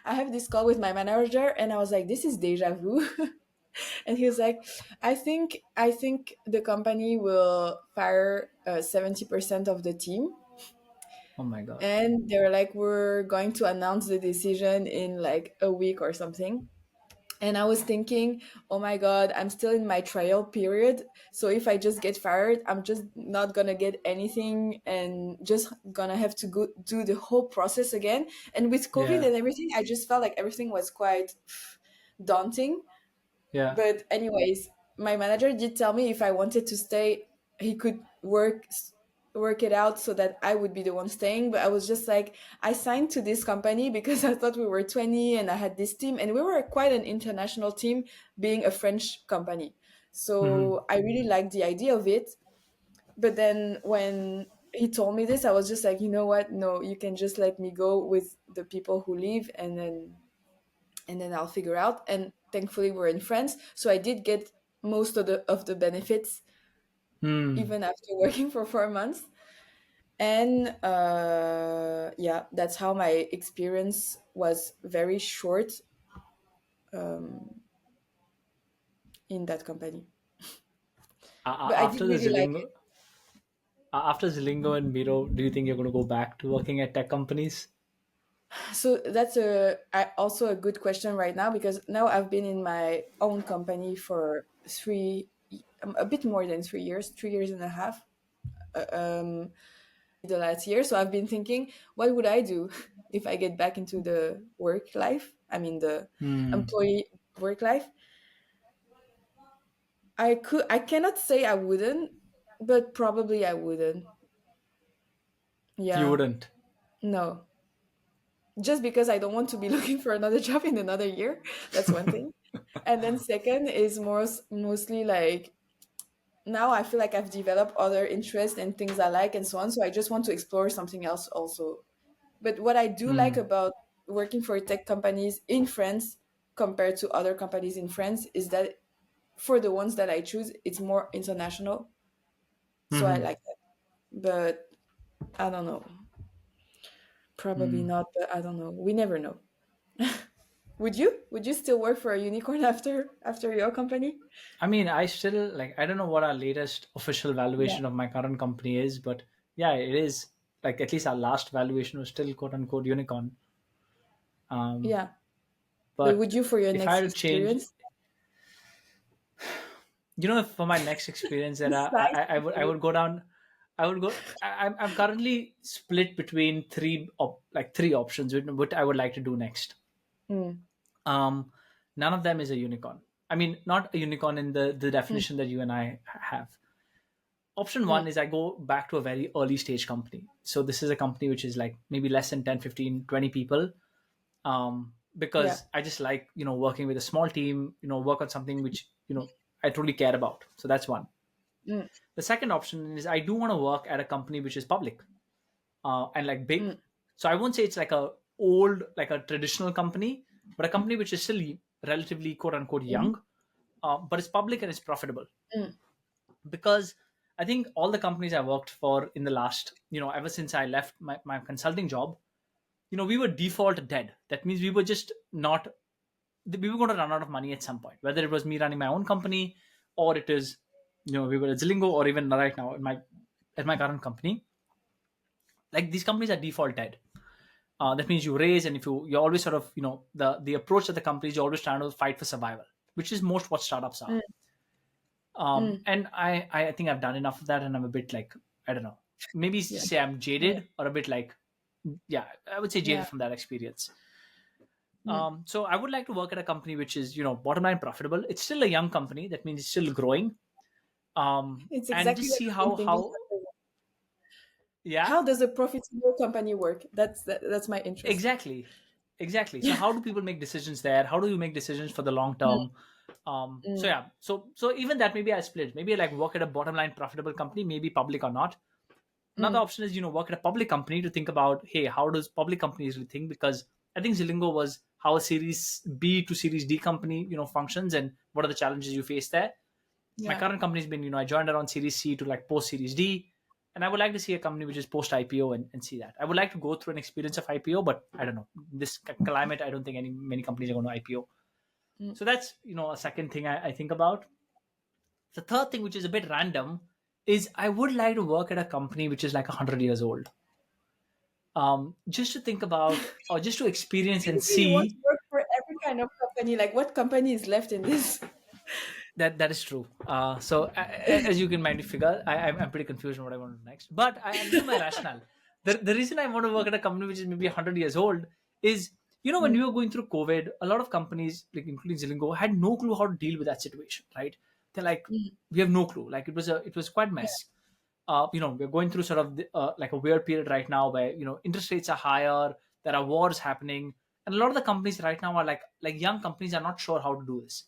I have this call with my manager and I was like, this is deja vu. And he was like, I think the company will fire 70% of the team.
Oh my god.
And they're like, we're going to announce the decision in like a week or something. And I was thinking, oh my God, I'm still in my trial period. So if I just get fired, I'm just not gonna get anything and just gonna have to go do the whole process again. And with COVID
Yeah.
and everything, I just felt like everything was quite daunting.
Yeah.
But anyways, my manager did tell me if I wanted to stay, he could work it out so that I would be the one staying. But I was just like, I signed to this company because I thought we were 20 and I had this team, and we were quite an international team, being a French company.
Hmm.
So I really liked the idea of it. But then when he told me this, I was just like, you know what? No, you can just let me go with the people who leave, and then I'll figure out. And thankfully, we're in France, so I did get most of the benefits
Hmm.
even after working for 4 months. And yeah, that's how my experience was very short um, in that company. But I did
After the
really like it.
After Zilingo and Miro, do you think you're going to go back to working at tech companies?
So that's also a good question right now because now I've been in my own company for a bit more than 3 years, 3 years and a half. The last year. So I've been thinking, what would I do if I get back into the work life? I mean, the
Hmm.
employee work life. I cannot say I wouldn't, but probably I wouldn't.
You
Yeah,
wouldn't.
no. Just because I don't want to be looking for another job in another year. That's one thing. And then second is mostly like now I feel like I've developed other interests and things I like and so on. So I just want to explore something else also. But what I do like
Hmm.
about working for tech companies in France compared to other companies in France is that for the ones that I choose, it's more international. So I
Hmm.
like that. But I don't know. Probably
Hmm.
not, but I don't know. We never know. Would you? Would you still work for a unicorn after your company?
I mean, I still like. I don't know what our latest official
Yeah.
valuation of my current company is, but yeah, it is like at least our last valuation was still quote unquote unicorn. Um,
Yeah. But
but
would you for your
if I
next
had to change,
experience?
for my next experience, that
Side
I would
company.
go down. I would go. I'm currently split between three options, what I would like to do next.
Mm,
Um, None of them is a unicorn. I mean, not a unicorn in the
mm,
definition that you and I have. Option one
mm.
is I go back to a very early stage company. So this is a company which is like maybe less than 10, 15, 20 people.
Yeah.
Because I just like, working with a small team, work on something which, I truly care about. So that's one.
Mm,
The second option is I do want to work at a company which is public, and like big.
mm,
So I won't say it's like a traditional company, but a company which is still relatively quote unquote
mhm,
young, but it's public and it's profitable.
mm,
Because I think all the companies I worked for in the last, ever since I left my consulting job, we were default dead. That means we were just not, we were going to run out of money at some point, whether it was me running my own company, or it is, we were at Zilingo, or even right now at my current company. Like, these companies are default dead. That means you raise, and if you always sort of, the approach of the companies, you're always trying to fight for survival, which is most what startups are.
mm, mm.
And I think I've done enough of that, and I'm a bit like, I don't know, maybe
Yeah.
say I'm
Yeah.
jaded, or a bit like, yeah, I would say
Yeah.
jaded from that experience.
Mm.
So I would like to work at a company which is, bottom line profitable. It's still a young company. That means it's still growing.
It's
And
exactly
just
what
see
I've been thinking.
yeah,
How does a profitable company work? That's my interest.
exactly, exactly. So
Yeah.
how do people make decisions there? How do you make decisions for the long
Mm,
term? So
mm,
yeah, so even that, maybe I split. Maybe I like work at a bottom line profitable company, maybe public or not. Another
mm,
option is, work at a public company to think about, hey, how does public companies really think? Because I think Zilingo was how a series B to series D company, functions, and what are the challenges you face there. My
yeah.
current company's been, I joined around series C to like post series D, and I would like to see a company which is post IPO, and see that. I would like to go through an experience of IPO, but I don't know, this climate, I don't think many companies are going to IPO.
Mm.
So that's, a second thing I think about. The third thing, which is a bit random, is I would like to work at a company which is like 100 years old, just to think about, or just to experience and
You want to
see.
work for every kind of company. Like, what company is left in this?
That is true. So as you can might figure, I'm pretty confused on what I want to do next. But I'll give you my rationale. The reason I want to work at a company which is maybe 100 years old is, when
Mm,
we were going through COVID, a lot of companies, like including Zilingo, had no clue how to deal with that situation. Right? They're like,
mm,
we have no clue. Like, it was quite
yeah.
mess. We're going through sort of like a weird period right now where, interest rates are higher, there are wars happening, and a lot of the companies right now are like young companies are not sure how to do this.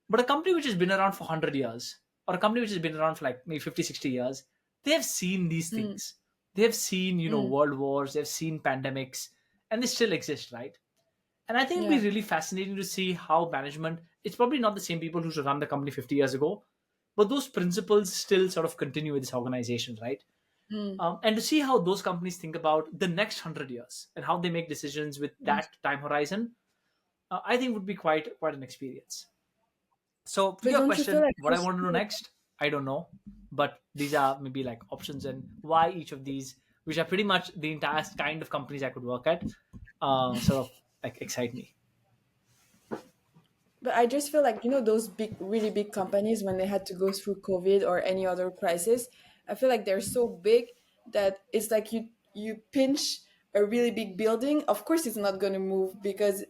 But a company which has been around for 100 years, or a company which has been around for like maybe 50, 60 years, they have seen these
Mm,
things. They have seen,
mm,
world wars, they've seen pandemics, and they still exist, right? And I think it'd
yeah.
be really fascinating to see how management, it's probably not the same people who should run the company 50 years ago, but those principles still sort of continue with this organization, right?
Mm,
And to see how those companies think about the next 100 years and how they make decisions with
mm.
that time horizon, I think would be quite an experience. So to
But
your
don't you feel
question,
like
what I want to do next, I don't know, but these are maybe like options, and why each of these, which are pretty much the entire kind of companies I could work at, sort of like excite me.
But I just feel like, those big, really big companies, when they had to go through COVID or any other crisis, I feel like they're so big that it's like you pinch a really big building. Of course, it's not going to move because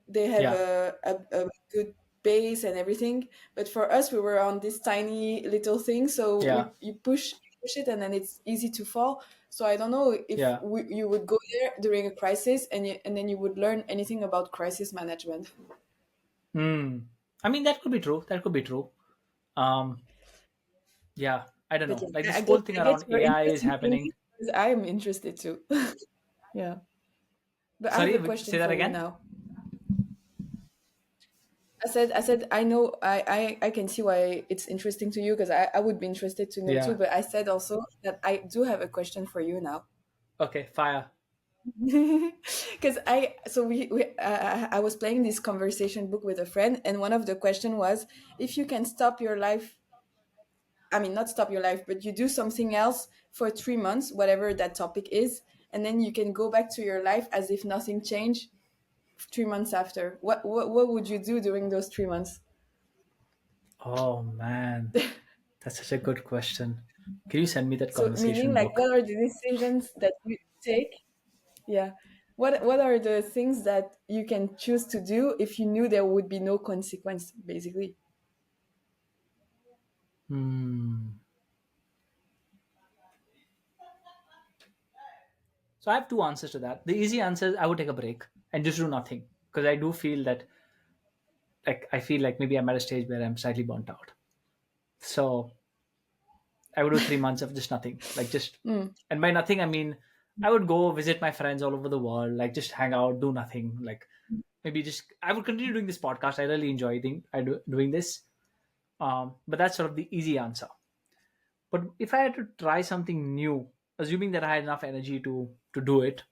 they have
Yeah,
a good base and everything. But for us, we were on this tiny little thing, so
yeah,
you push it, and then it's easy to fall. So I don't know if
yeah.
you would go there during a crisis, and then you would learn anything about crisis management.
Hmm. I mean, that could be true. That could be true. Um, yeah, I don't
But
know. Like,
yeah,
this whole thing
I get
around
your
AI is
interest in thinking
happening.
because I'm interested too. Yeah. But I have
Sorry,
a question
say that
for you
again.
now. I said, I know, I can see why it's interesting to you because I would be interested to know too.
Yeah.
But I said also that I do have a question for you now.
Okay. Fire.
Because I was playing this conversation book with a friend, and one of the question was, if you can stop your life, I mean, not stop your life, but you do something else for 3 months, whatever that topic is, and then you can go back to your life as if nothing changed 3 months after. What would you do during those 3 months?
Oh man, that's such a good question. Can you send me that
So meaning
conversation
like
book?
what are the decisions that you take? Yeah. What are the things that you can choose to do if you knew there would be no consequence, basically?
Hmm. So I have two answers to that. The easy answer is I would take a break and just do nothing, because I do feel that, like, I feel like maybe I'm at a stage where I'm slightly burnt out. So I would do 3 months of just nothing, like just,
Mm,
and by nothing I mean I would go visit my friends all over the world, like just hang out, do nothing, like maybe just I would continue doing this podcast. I really enjoy doing this. But that's sort of the easy answer. But if I had to try something new, assuming that I had enough energy to do it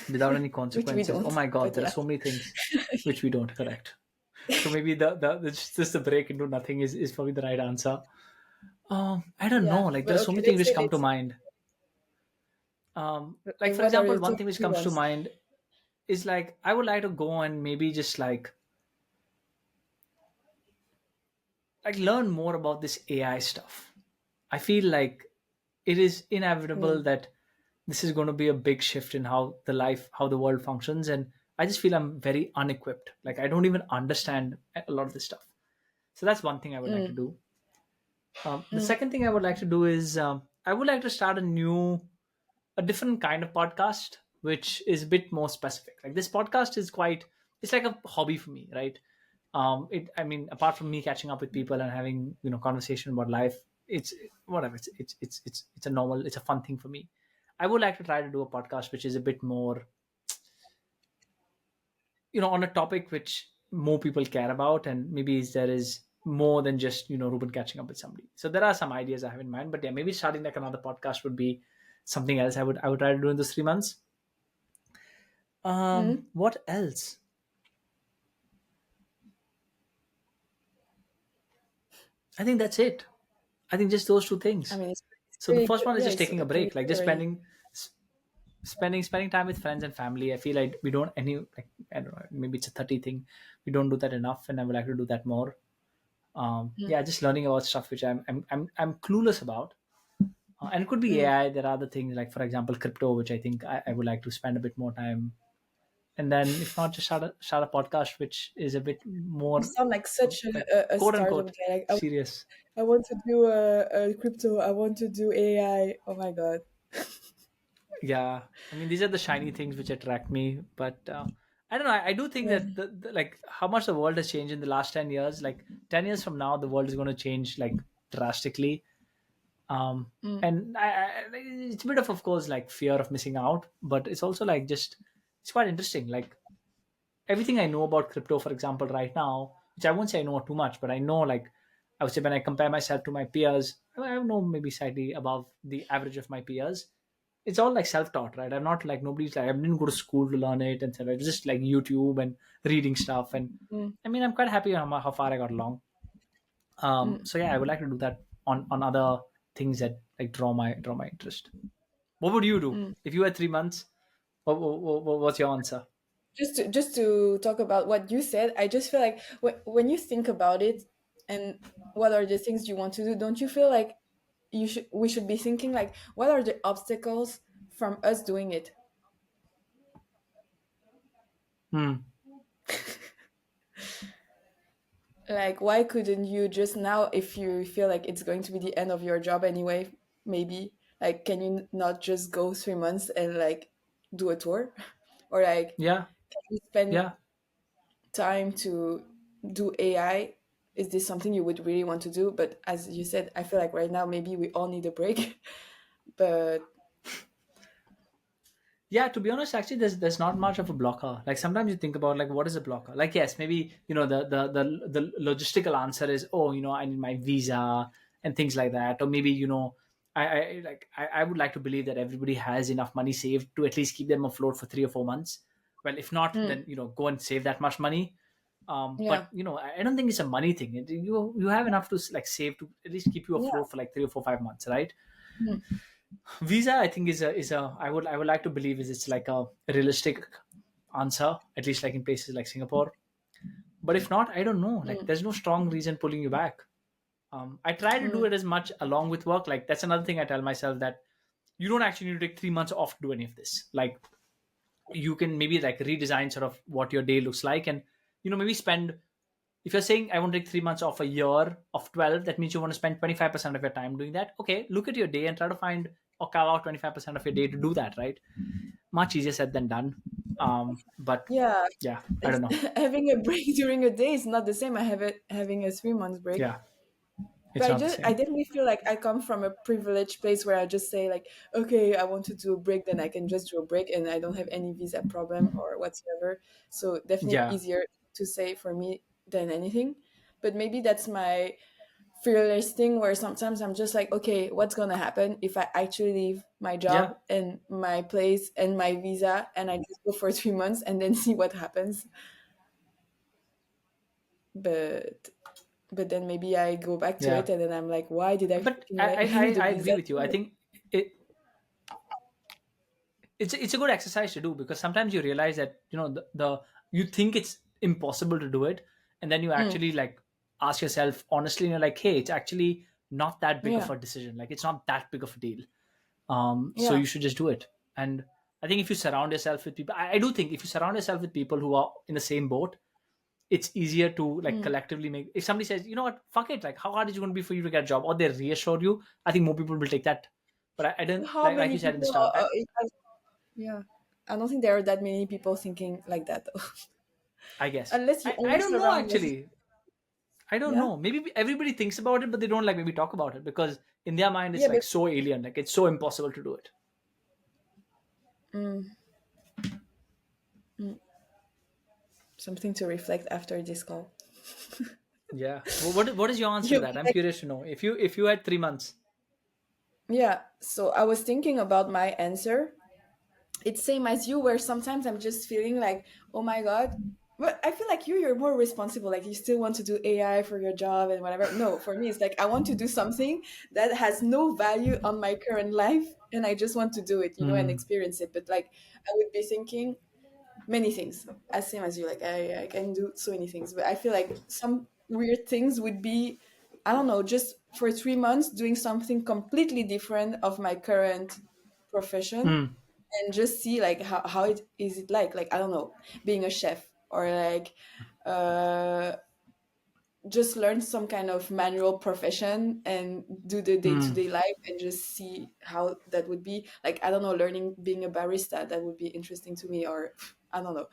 without any
which we
consequences, oh
don't,
my god,
but
there are
yeah.
so many things which we don't. Correct. So maybe just the break into nothing is probably the right answer. I don't know.
Yeah,
Like
but
there's so
okay,
many things
let's
which
say
come to
it's
mind. Like
like
for
what are
example,
the
one
top
thing which
three
comes to
ones?
mind is like I would like to go and maybe just like learn more about this AI stuff. I feel like it is inevitable
Mm,
that this is going to be a big shift in how the world functions, and I just feel I'm very unequipped. Like I don't even understand a lot of this stuff. So that's one thing I would like to
mm,
do. The
mm.
second thing I would like to do is I would like to start a different kind of podcast, which is a bit more specific. Like this podcast is quite, it's like a hobby for me, right? I mean, apart from me catching up with people and having conversation about life, it's whatever. It's a normal, it's a fun thing for me. I would like to try to do a podcast which is a bit more, on a topic which more people care about, and maybe there is more than just Ruben catching up with somebody. So there are some ideas I have in mind, but yeah, maybe starting like another podcast would be something else I would try to do in those 3 months.
Mm.
What else? I think that's it. I think just those two
I
things.
mean, it's
So the
pretty
first
good.
one is
Yeah,
just
it's
taking a
pretty
break, like
good
just
already.
spending time with friends and family. I feel like we don't any like I don't know, maybe it's a 30 thing. We don't do that enough, and I would like to do that more.
Mm,
Yeah, just learning about stuff which I'm clueless about. And it could be
mm.
AI. There are other things like, for example, crypto, which I think I would like to spend a bit more time. And then, if not, just start a podcast, which is a bit
You
more
sound like such
like
a
quote
startup
unquote
guy. Like,
serious.
I want to do a crypto. I want to do AI. Oh my god.
Yeah, I mean, these are the shiny things which attract me. But I don't know. I do think
Yeah.
that like how much the world has changed in the last 10 years. Like 10 years from now, the world is going to change like drastically. Um,
Mm,
and it's a bit of course, like fear of missing out, but it's also like just it's quite interesting. Like everything I know about crypto, for example, right now, which I won't say I know too much, but I know, like, I would say when I compare myself to my peers, I know maybe slightly above the average of my peers. It's all like self-taught, right? I'm not like nobody's like I didn't go to school to learn it, and so it's just like YouTube and reading stuff. And
mm,
I mean, I'm quite happy how far I got along.
mm,
So yeah, I would like to do that on other things that like draw my interest. What would you do
mm.
if you had 3 months? What's your answer?
Just to talk about what you said, I just feel like when you think about it and what are the things you want to do, don't you feel like we should be thinking like what are the obstacles from us doing it?
Hmm.
Like why couldn't you just now, if you feel like it's going to be the end of your job anyway, maybe like can you not just go 3 months and like do a tour or like
Yeah.
you spend
Yeah.
time to do AI? Is this something you would really want to do? But as you said, I feel like right now maybe we all need a break. But
Yeah, to be honest, actually, there's not much of a blocker. Like sometimes you think about like what is a blocker. Like yes, maybe the logistical answer is, oh, I need my visa and things like that, or maybe I would like to believe that everybody has enough money saved to at least keep them afloat for 3 or 4 months. Well, if not,
mm,
then go and save that much money. But
yeah,
I don't think it's a money thing. You have enough to like save to at least keep you
yeah,
afloat for like 3 or 4 5 months, right?
mm,
Visa, I think is a I would like to believe is it's like a realistic answer, at least like in places like Singapore. But if not, I don't know. Like
mm.
there's no strong reason pulling you back. I try to do
Mm.
it as much along with work. Like that's another thing I tell myself, that you don't actually need to take 3 months off to do any of this. Like you can maybe like redesign sort of what your day looks like, and maybe spend, if you're saying I want to take 3 months off a year of 12, that means you want to spend 25% of your time doing that. Okay, look at your day and try to find or carve out 25% of your day to do that, right? Much easier said than done. But
Yeah,
yeah, I don't
it's
know.
having a break during a day is not the same. I have it having a 3 month break.
Yeah,
But
it's not the
I
same.
definitely feel like I come from a privileged place where I just say like, okay, I want to do a break, then I can just do a break, and I don't have any visa problem or whatsoever. So definitely
Yeah,
easier to say for me than anything. But maybe that's my fearless thing where sometimes I'm just like, okay, what's gonna happen if I actually leave my
yeah,
job and my place and my visa and I just go for 3 months and then see what happens. But then maybe I go back to
yeah.
it and then I'm like, why did I
But
freaking
I, I, I
need a
I
visa?
agree with you. I think it, it's a good exercise to do, because sometimes you realize that the you think it's impossible to do it, and then you
Mm,
actually like ask yourself honestly, and you're like, hey, it's actually not that big of
yeah,
a decision, like it's not that big of a deal. So
yeah,
you should just do it. And I think if you surround yourself with people, I do think if you surround yourself with people who are in the same boat, it's easier to like
mm.
collectively make. If somebody says, you know what, fuck it, like how hard is it going to be for you to get a job, or they reassure you, I think more people will take that. But I don't,
How
like
many
you said in the
people
start,
yeah, I don't think there are that many people thinking like that though.
I guess.
Unless you
I
only
don't know
surround yourself.
actually. I don't
Yeah,
know. Maybe everybody thinks about it, but they don't like maybe talk about it, because in their mind it's
yeah,
like
but
so alien, like it's so impossible to do it.
mm, mm, something to reflect after this call.
Yeah. What is your answer to
You'll
that?
be
I'm
like,
curious to know. If you had 3 months.
yeah. So I was thinking about my answer. It's same as you, where sometimes I'm just feeling like, oh my god. But I feel like you're more responsible. Like you still want to do AI for your job and whatever. No, for me, it's like I want to do something that has no value on my current life, and I just want to do it, and
Hmm.
experience it. But like I would be thinking many things, as same as you. Like I can do so many things, but I feel like some weird things would be, I don't know, just for 3 months doing something completely different of my current profession
Hmm.
and just see like how it is it like I don't know, being a chef or like uh just learn some kind of manual profession and do the
Hmm.
day-to-day life and just see how that would be. Like I don't know, learning being a barista, that would be interesting to me. Or I don't know,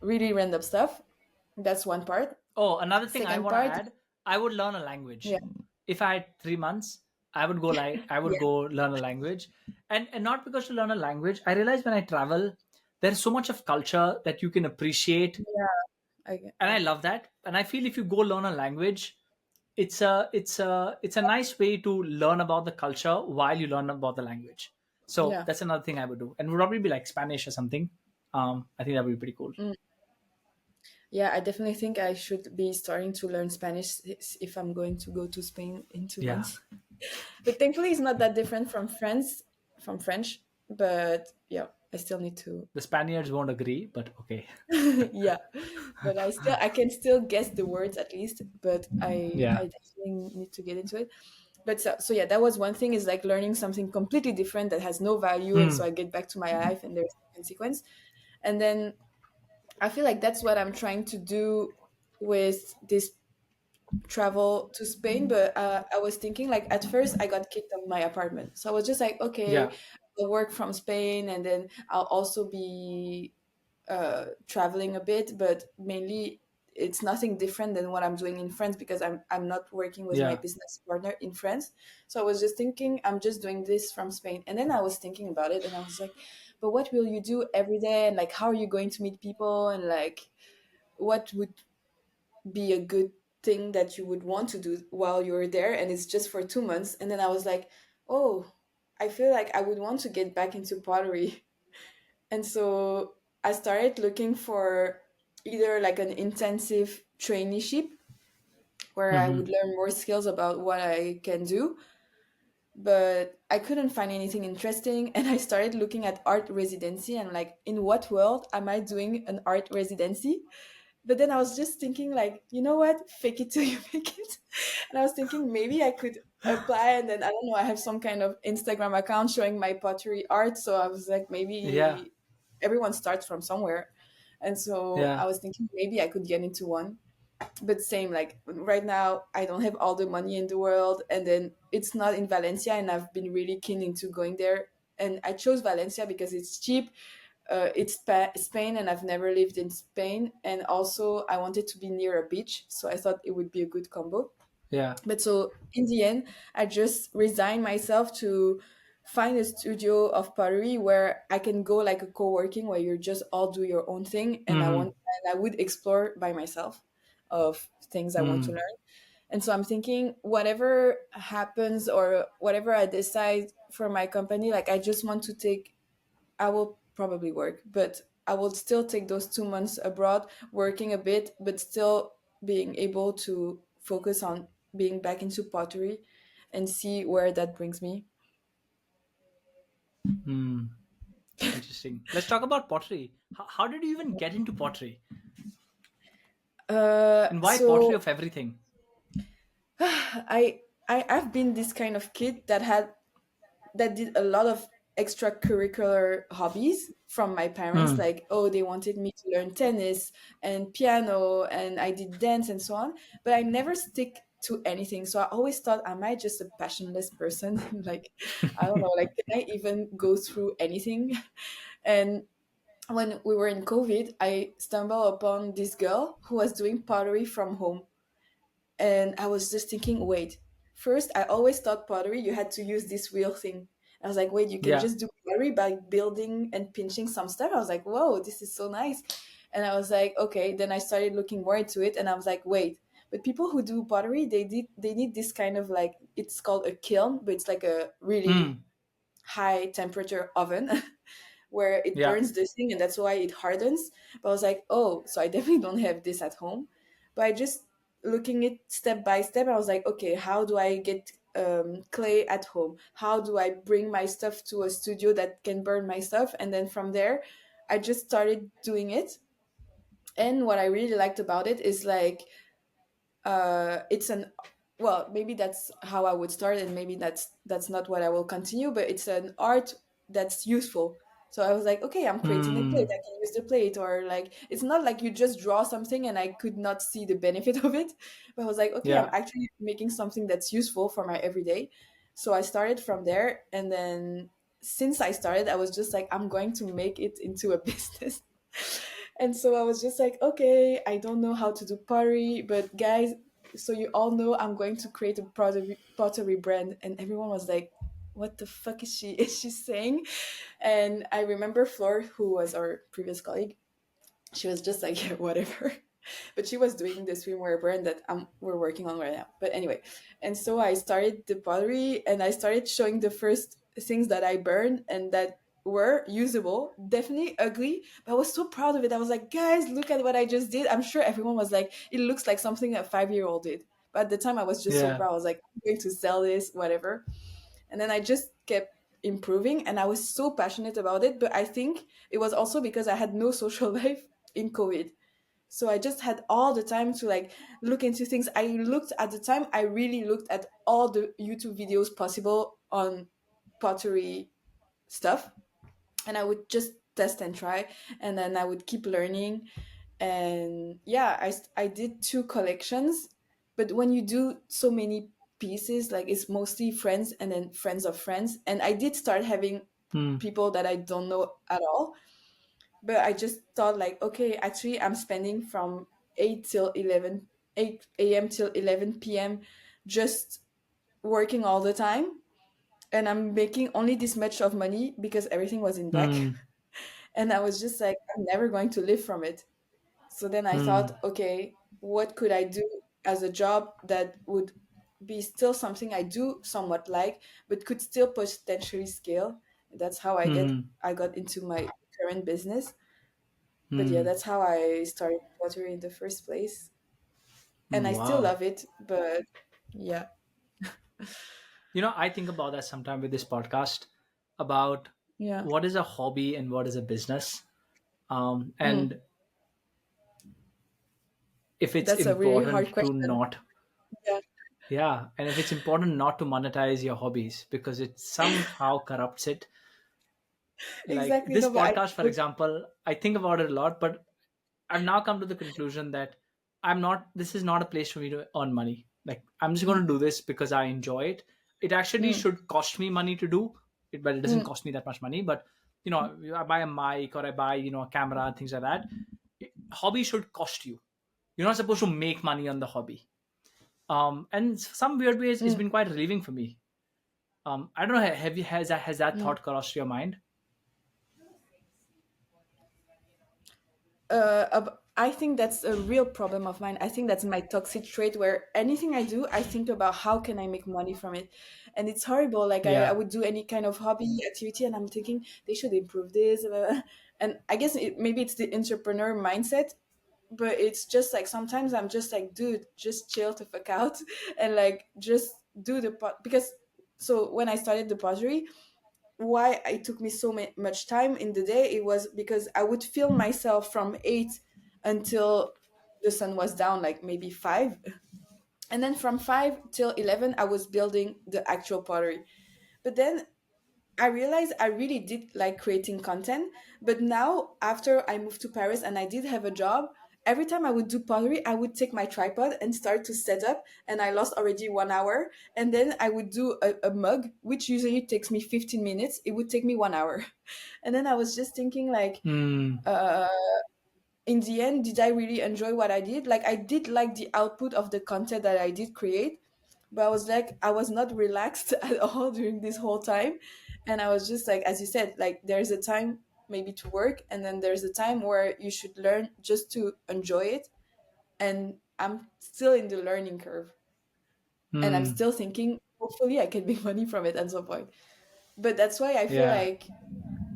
really random stuff. That's one part.
Oh, another thing I
Second
want to
part,
add, I would learn a
yeah,
language. If I had 3 months, I would
yeah,
go learn a language. And not because to learn a language. I realize when I travel, there's so much of culture that you can appreciate,
yeah,
and I
yeah,
love that. And I feel if you go learn a language, it's a nice way to learn about the culture while you learn about the language. So
yeah.
that's another thing I would do, and it would probably be like Spanish or something. I think that would be pretty cool.
Mm. Yeah, I definitely think I should be starting to learn Spanish if I'm going to go to Spain in two
Yeah,
months. But thankfully, it's not that different from French. But yeah, I still need to.
the Spaniards won't agree, but okay.
Yeah, but I can still guess the words at least. But
Yeah.
I definitely need to get into it. But so yeah, that was one thing, is like learning something completely different that has no value, and
Hmm.
so I get back to my life and there's no consequence. And then I feel like that's what I'm trying to do with this travel to Spain. But I was thinking, like, at first I got kicked out of my apartment, so I was just like, okay,
Yeah.
I'll work from Spain, and then I'll also be traveling a bit, but mainly it's nothing different than what I'm doing in France, because I'm not working with my
Yeah.
business partner in France. So I was just thinking, I'm just doing this from Spain, and then I was thinking about it, and I was like, but what will you do every day, and like how are you going to meet people, and like what would be a good thing that you would want to do while you're there, and it's just for 2 months. And then I was like, oh, I feel like I would want to get back into pottery. And so I started looking for either like an intensive traineeship where I
Hmm.
would learn more skills about what I can do, but I couldn't find anything interesting. And I started looking at art residency, and like, in what world am I doing an art residency? But then I was just thinking, like, you know what? Fake it till you make it. And I was thinking maybe I could apply, and then I don't know, I have some kind of Instagram account showing my pottery art. So I was like,
Yeah,
maybe everyone starts from somewhere. And so I
yeah,
was thinking maybe I could get into one. But same, like right now, I don't have all the money in the world. And then it's not in Valencia, and I've been really keen into going there. And I chose Valencia because it's cheap, it's Spain, and I've never lived in Spain. And also, I wanted to be near a beach, so I thought it would be a good combo.
yeah.
But so in the end, I just resigned myself to find a studio of pottery where I can go like a co-working where you just all do your own thing, and
Mm-hmm.
I would explore by myself of things I want to
Mm.
learn. And so I'm thinking whatever happens or whatever I decide for my company, like I just want to take, I will probably work, but I will still take those 2 months abroad, working a bit, but still being able to focus on being back into pottery and see where that brings me.
Mm. Interesting. Let's talk about pottery. How did you even get into pottery? And why pottery
So
of everything?
I've been this kind of kid that did a lot of extracurricular hobbies from my parents.
Mm.
Like, oh, they wanted me to learn tennis and piano, and I did dance and so on, but I never stick to anything. So I always thought, am I just a passionless person? Like, I don't know, like, can I even go through anything? And when we were in COVID, I stumbled upon this girl who was doing pottery from home. And I was just thinking, wait, first, I always thought pottery, you had to use this wheel thing. I was like, wait, you can
Yeah.
just do pottery by building and pinching some stuff. I was like, whoa, this is so nice. And I was like, okay. Then I started looking more into it, and I was like, wait, but people who do pottery, they need this kind of, like, it's called a kiln, but it's like a really
Mm.
high temperature oven where it
Yeah.
burns the thing, and that's why it hardens. But I was like, oh, so I definitely don't have this at home. But I just looking it step by step, I was like, okay, how do I get clay at home? How do I bring my stuff to a studio that can burn my stuff? And then from there, I just started doing it. And what I really liked about it is like it's an, well, maybe that's how I would start, and maybe that's not what I will continue, but it's an art that's useful. So I was like, okay, I'm creating a plate,
Mm.
I can use the plate, or like, it's not like you just draw something and I could not see the benefit of it, but I was like, okay, I'm
Yeah.
actually making something that's useful for my everyday. So I started from there, and then since I started, I was just like, I'm going to make it into a business. And so I was just like, okay, I don't know how to do pottery, but guys, so you all know I'm going to create a pottery brand. And everyone was like, what the fuck is she is she saying? And I remember Flor, who was our previous colleague, she was just like, yeah, whatever. But she was doing the swimwear brand that we're working on right now. But anyway, and so I started the pottery, and I started showing the first things that I burned and that were usable, definitely ugly, but I was so proud of it. I was like, guys, look at what I just did. I'm sure everyone was like, it looks like something a 5-year-old did. But at the time, I was just so
Yeah.
proud. I was like, I'm going to sell this, whatever. And then I just kept improving, and I was so passionate about it. But I think it was also because I had no social life in COVID. So I just had all the time to like look into things. I looked at the time, I really looked at all the YouTube videos possible on pottery stuff, and I would just test and try, and then I would keep learning. And yeah, I did 2 collections. But when you do so many pieces, like, it's mostly friends and then friends of friends, and I did start having
Mm.
people that I don't know at all. But I just thought, like, okay, actually I'm spending from 8 till 11, 8 a.m. till 11 p.m. just working all the time, and I'm making only this much of money because everything was in black.
Mm.
And I was just like, I'm never going to live from it. So then I
Mm.
thought, okay, what could I do as a job that would be still something I do somewhat like, but could still potentially scale? That's how
Mm.
I got into my current business. But yeah,
Mm.
that's how I started pottery in the first place. And
Mm.
I still
Wow.
love it, but yeah.
I think about that sometime with this podcast about
Yeah.
what is a hobby and what is a business.
Mm.
And if it's
That's a really hard
important to
question.
not.
Yeah,
Yeah, and if it's important not to monetize your hobbies because it somehow corrupts it. Like
exactly.
this
No, but
podcast, for example, I think about it a lot, but I've now come to the conclusion that this is not a place for me to earn money. Like, I'm just going to do this because I enjoy it. It actually
mm,
should cost me money to do it, but it doesn't
mm,
cost me that much money. But, I buy a mic or I buy, a camera and things like that. Hobby should cost you. You're not supposed to make money on the hobby. And some weird ways, it's
mm,
been quite relieving for me. I don't know, has that
mm.
thought crossed your mind?
I think that's a real problem of mine. I think that's my toxic trait where anything I do, I think about how can I make money from it. And it's horrible. Like I
Yeah.
would do any kind of hobby activity and I'm thinking they should improve this. And I guess maybe it's the entrepreneur mindset, but it's just like sometimes I'm just like, dude, just chill the fuck out and like just do the pot because so when I started the pottery, why it took me so much time in the day, it was because I would film myself from 8 until the sun was down, like maybe 5, and then from 5 till 11 I was building the actual pottery. But then I realized I really did like creating content. But now, after I moved to Paris and I did have a job, every time I would do pottery, I would take my tripod and start to set up, and I lost already 1 hour. And then I would do a mug, which usually takes me 15 minutes. It would take me 1 hour. And then I was just thinking, like,
Hmm.
uh, in the end, did I really enjoy what I did? Like, I did like the output of the content that I did create, but I was like, I was not relaxed at all during this whole time. And I was just like, as you said, like, there's a time maybe to work, and then there's a time where you should learn just to enjoy it. And I'm still in the learning curve, and I'm
Hmm.
still thinking, hopefully, I can make money from it at some point. But that's why I feel
Yeah.
like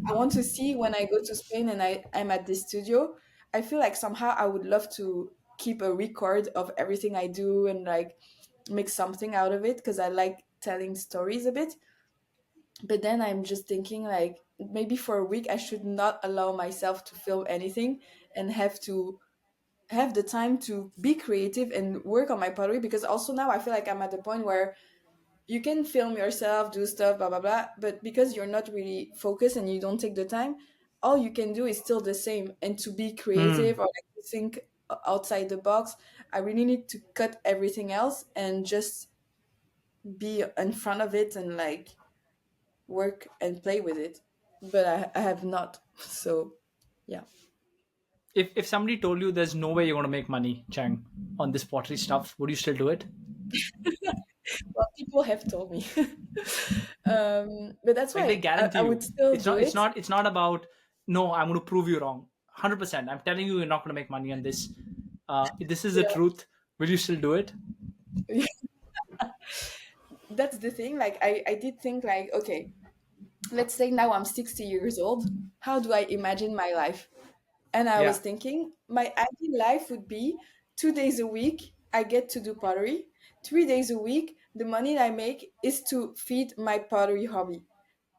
I want to see when I go to Spain and I'm at the studio. I feel like somehow I would love to keep a record of everything I do and like make something out of it because I like telling stories a bit. But then I'm just thinking like maybe for a week I should not allow myself to film anything and have to have the time to be creative and work on my pottery, because also now I feel like I'm at the point where you can film yourself, do stuff, blah blah blah, but because you're not really focused and you don't take the time, all you can do is still the same. And to be creative
Hmm.
or like to think outside the box, I really need to cut everything else and just be in front of it and like work and play with it. But I have not. So yeah.
If somebody told you there's no way you're going to make money, Chang, on this pottery stuff, would you still do it?
Well, people have told me. But that's
Like, they
why
guarantee
I would
you.
still
It's
do
not. It's
it.
not. It's not about. No, I'm going to prove you wrong. 100%. I'm telling you, you're not going to make money on this. This is the
Yeah.
truth. Will you still do it?
That's the thing. Like I did think like, okay, let's say now I'm 60 years old. How do I imagine my life? And I was
Yeah.
thinking my ideal life would be 2 days a week, I get to do pottery. 3 days a week, the money I make is to feed my pottery hobby.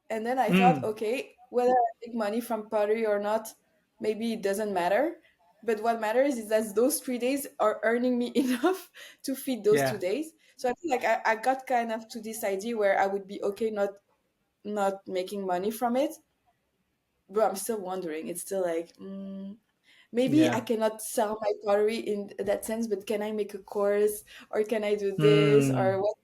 And then I thought,
Hmm.
okay, whether I make money from pottery or not, maybe it doesn't matter. But what matters is that those 3 days are earning me enough to feed those two
Yeah.
days. So I feel like I got kind of to this idea where I would be okay not making money from it. But I'm still wondering. It's still like, maybe I
Yeah.
cannot sell my pottery in that sense, but can I make a course or can I do this or
Hmm.
what?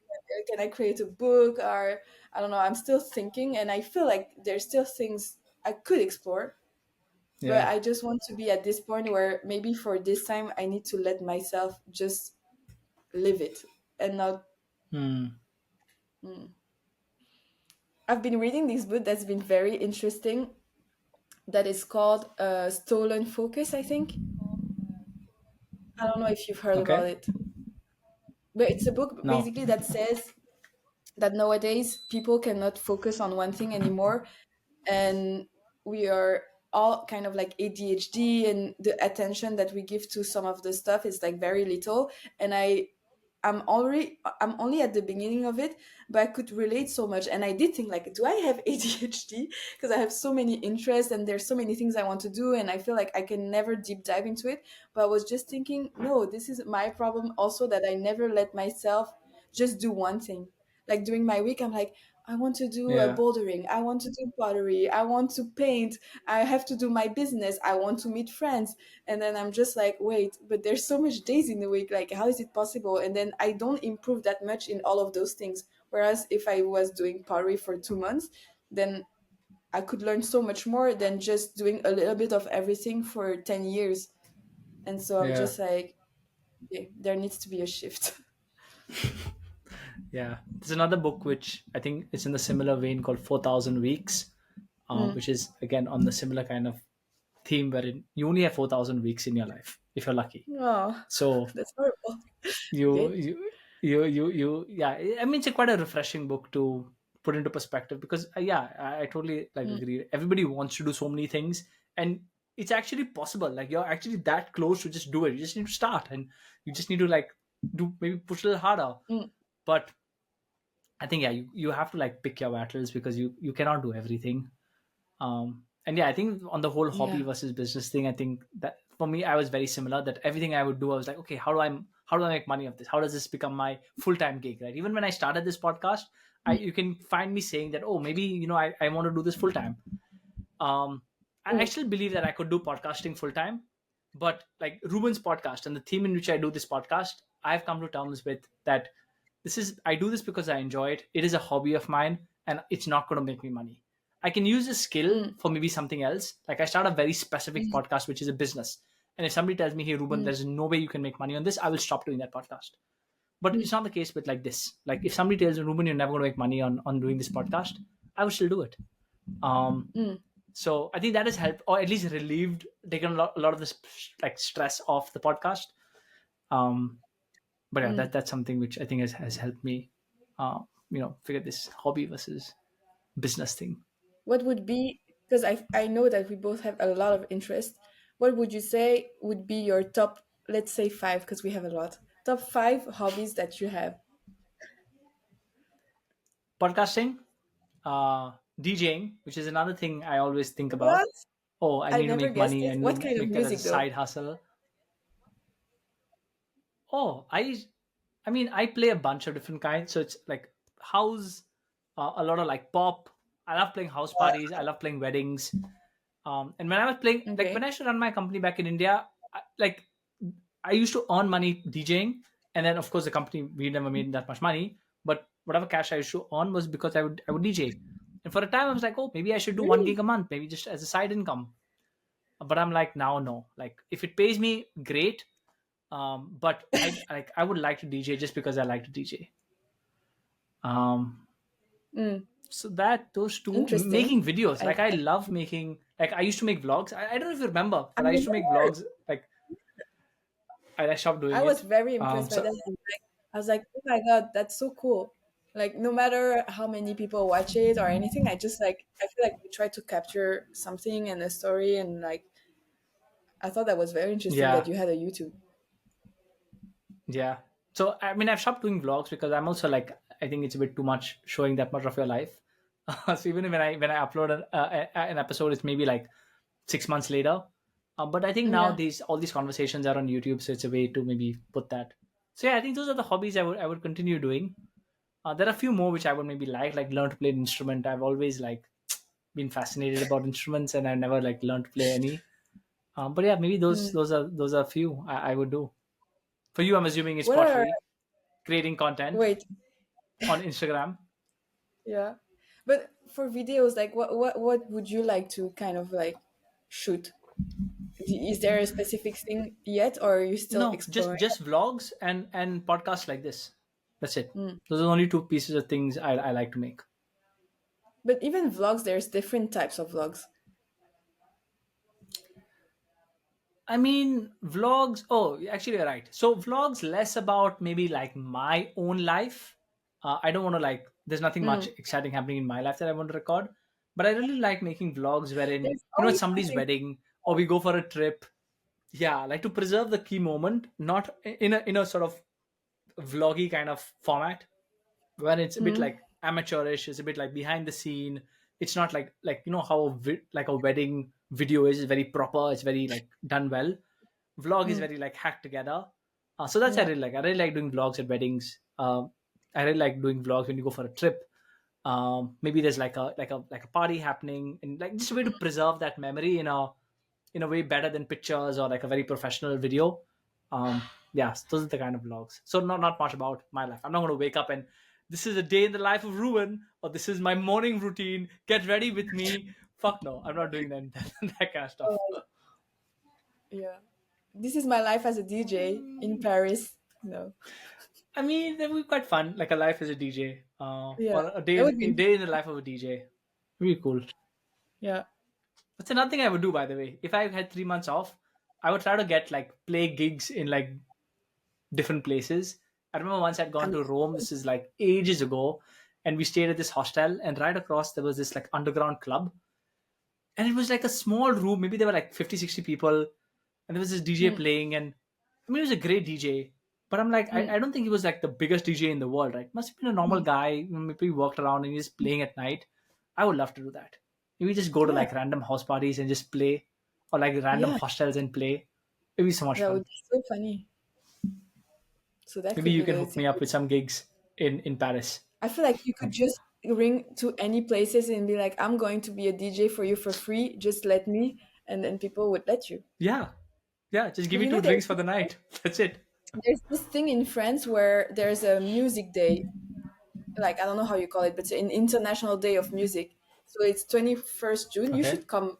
Can I create a book or I don't know. I'm still thinking, and I feel like there's still things I could explore, but
Yeah.
I just want to be at this point where maybe for this time I need to let myself just live it and not.
Hmm.
Mm. I've been reading this book that's been very interesting. That is called Stolen Focus, I think. I don't know if you've heard about
Okay.
it, but it's a book
No.
basically that says that nowadays people cannot focus on one thing anymore, and we are all kind of like ADHD, and the attention that we give to some of the stuff is like very little. And I I'm only at the beginning of it, but I could relate so much. And I did think like, do I have ADHD? Because I have so many interests and there's so many things I want to do, and I feel like I can never deep dive into it. But I was just thinking, no, this is my problem also, that I never let myself just do one thing. Like during my week, I'm like, I want to do a
Yeah,
bouldering, I want to do pottery, I want to paint, I have to do my business, I want to meet friends. And then I'm just like, wait, but there's so much days in the week, like how is it possible? And then I don't improve that much in all of those things. Whereas if I was doing pottery for 2 months, then I could learn so much more than just doing a little bit of everything for 10 years. And so I'm
yeah,
just like, okay, there needs to be a shift.
yeah. There's another book which I think is in the similar vein called 4,000 Weeks,
Mm.
which is again on the similar kind of theme wherein you only have 4,000 weeks in your life if you're lucky.
Oh,
So
that's horrible.
you
Okay.
you yeah, I mean it's quite a refreshing book to put into perspective because yeah, I totally like
Mm.
agree. Everybody wants to do so many things, and it's actually possible. Like you're actually that close to just do it. You just need to start, and you just need to like do, maybe push a little harder.
Mm.
But I think yeah, you have to like pick your battles because you cannot do everything. And yeah, I think on the whole hobby
Yeah.
versus business thing, I think that for me, I was very similar. That everything I would do, I was like, okay, how do I make money of this? How does this become my full time gig? Right? Even when I started this podcast,
Mm.
you can find me saying that, oh, maybe I want to do this full time. Um, I
Mm.
still believe that I could do podcasting full time, but like Ruben's podcast and the theme in which I do this podcast, I've come to terms with that. I do this because I enjoy it. It is a hobby of mine, and it's not going to make me money. I can use this skill
Mm.
for maybe something else. Like I start a very specific
Mm.
podcast, which is a business. And if somebody tells me, "Hey, Ruben,
Mm.
there's no way you can make money on this," I will stop doing that podcast. But
Mm.
it's not the case with like this. Like if somebody tells me, "Ruben, you're never going to make money on doing this podcast," I will still do it. Um,
Mm.
so I think that has helped, or at least relieved, taken a lot of this like stress off the podcast. Um, but yeah,
Mm.
that's something which I think has helped me, figure this hobby versus business thing.
What would be, because I know that we both have a lot of interest. What would you say would be your top, let's say five, because we have a lot, top five hobbies that you have?
Podcasting, DJing, which is another thing I always think about.
What?
Oh, I
I
need to
never
make
guessed
money. I
it.
need
What
to
kind of
make that as a
music though?
side hustle. Oh, I mean, I play a bunch of different kinds. So it's like house, a lot of like pop. I love playing house parties. I love playing weddings. And when I was playing, like when
Okay.
I used to run my company back in India, I used to earn money DJing, and then of course the company we never made that much money. But whatever cash I used to earn was because I would DJ. And for a time I was like, oh, maybe I should do one
Really?
gig a month, maybe just as a side income. But I'm like, now no. Like if it pays me, great. But I would like to DJ just because I like to DJ. Um,
Mm.
so that those two
Interesting.
making videos,
I,
like I love making. Like I used to make vlogs. I don't know if you remember,
I
but I used to make
remember.
vlogs. Like I stopped
I
doing
was
it.
very impressed by
So
that. I was like, oh my god, that's so cool. Like no matter how many people watch it or anything, I just like, I feel like we try to capture something and a story, and like I thought that was very interesting that
yeah,
you had a YouTube.
yeah. So I mean, I've stopped doing vlogs because I'm also like, I think it's a bit too much showing that much of your life. So even when I upload an episode, it's maybe like 6 months later. But I think now
Yeah.
these all these conversations are on YouTube, so it's a way to maybe put that. So yeah, I think those are the hobbies I would continue doing. There are a few more which I would maybe like learn to play an instrument. I've always like been fascinated about instruments, and I've never like learned to play any. But yeah, maybe those
Mm.
those are those are a few I would do. For you, I'm assuming it's
What are,
pottery, creating content
wait,
on Instagram.
yeah. But for videos, like what would you like to kind of like shoot? Is there a specific thing yet, or are you still
No, just
exploring?
just vlogs and podcasts like this. That's it.
Mm.
Those are the only two pieces of things I like to make.
But even vlogs, there's different types of vlogs.
I mean, vlogs. Oh, actually, you're right. So vlogs less about maybe like my own life. I don't want to like. There's nothing much
Mm.
exciting happening in my life that I want to record. But I really like making vlogs wherein
There's
it's
always
somebody's
something.
wedding or we go for a trip. Yeah, like to preserve the key moment, not in a sort of vloggy kind of format, when it's a bit
Mm,
like amateurish, it's a bit like behind the scene. It's not like how like a wedding video is very proper, it's very like done well. Vlog is
mm,
very like hacked together. So that's
yeah.
I really like doing vlogs at weddings. I really like doing vlogs when you go for a trip. Maybe there's like a party happening, and like just a way to preserve that memory in a way better than pictures or like a very professional video. Yeah, those are the kind of vlogs. So not much about my life. I'm not going to wake up and this is a day in the life of Reuben, or this is my morning routine. Get ready with me. Fuck no, I'm not doing that kind of stuff.
Oh, yeah. This is my life as a DJ in Paris. No.
I mean, that would be quite fun, like a life as a DJ,
Yeah.
or
That would
a
be,
day in the life of a DJ. Really cool.
yeah.
That's another thing I would do, by the way. If I had 3 months off, I would try to get like play gigs in like different places. I remember once I'd gone
And
to Rome. This is like ages ago, and we stayed at this hostel. And right across there was this like underground club, and it was like a small room. Maybe there were like 50, 60 people, and there was this DJ
mm,
playing. And I mean, he was a great DJ, but I'm like,
mm,
I don't think he was like the biggest DJ in the world, right? Must have been a normal
mm.
guy. Maybe he walked around and he's playing at night. I would love to do that. Maybe just go to
Yeah.
like random house parties and just play, or like random
Yeah.
hostels and play. It'd be so much
That
fun.
would be so funny. So that
Maybe
could
you
be
can
the
hook
thing.
me up with some gigs in Paris.
I feel like you could just ring to any places and be like, I'm going to be a DJ for you for free. Just let me. And then people would let you.
Yeah, yeah. Just give
But
me
you
two
know,
drinks for the night. That's it.
there's this thing in France where there's a music day. Like, I don't know how you call it, but it's an international day of music. So it's 21st June. You
Okay.
should come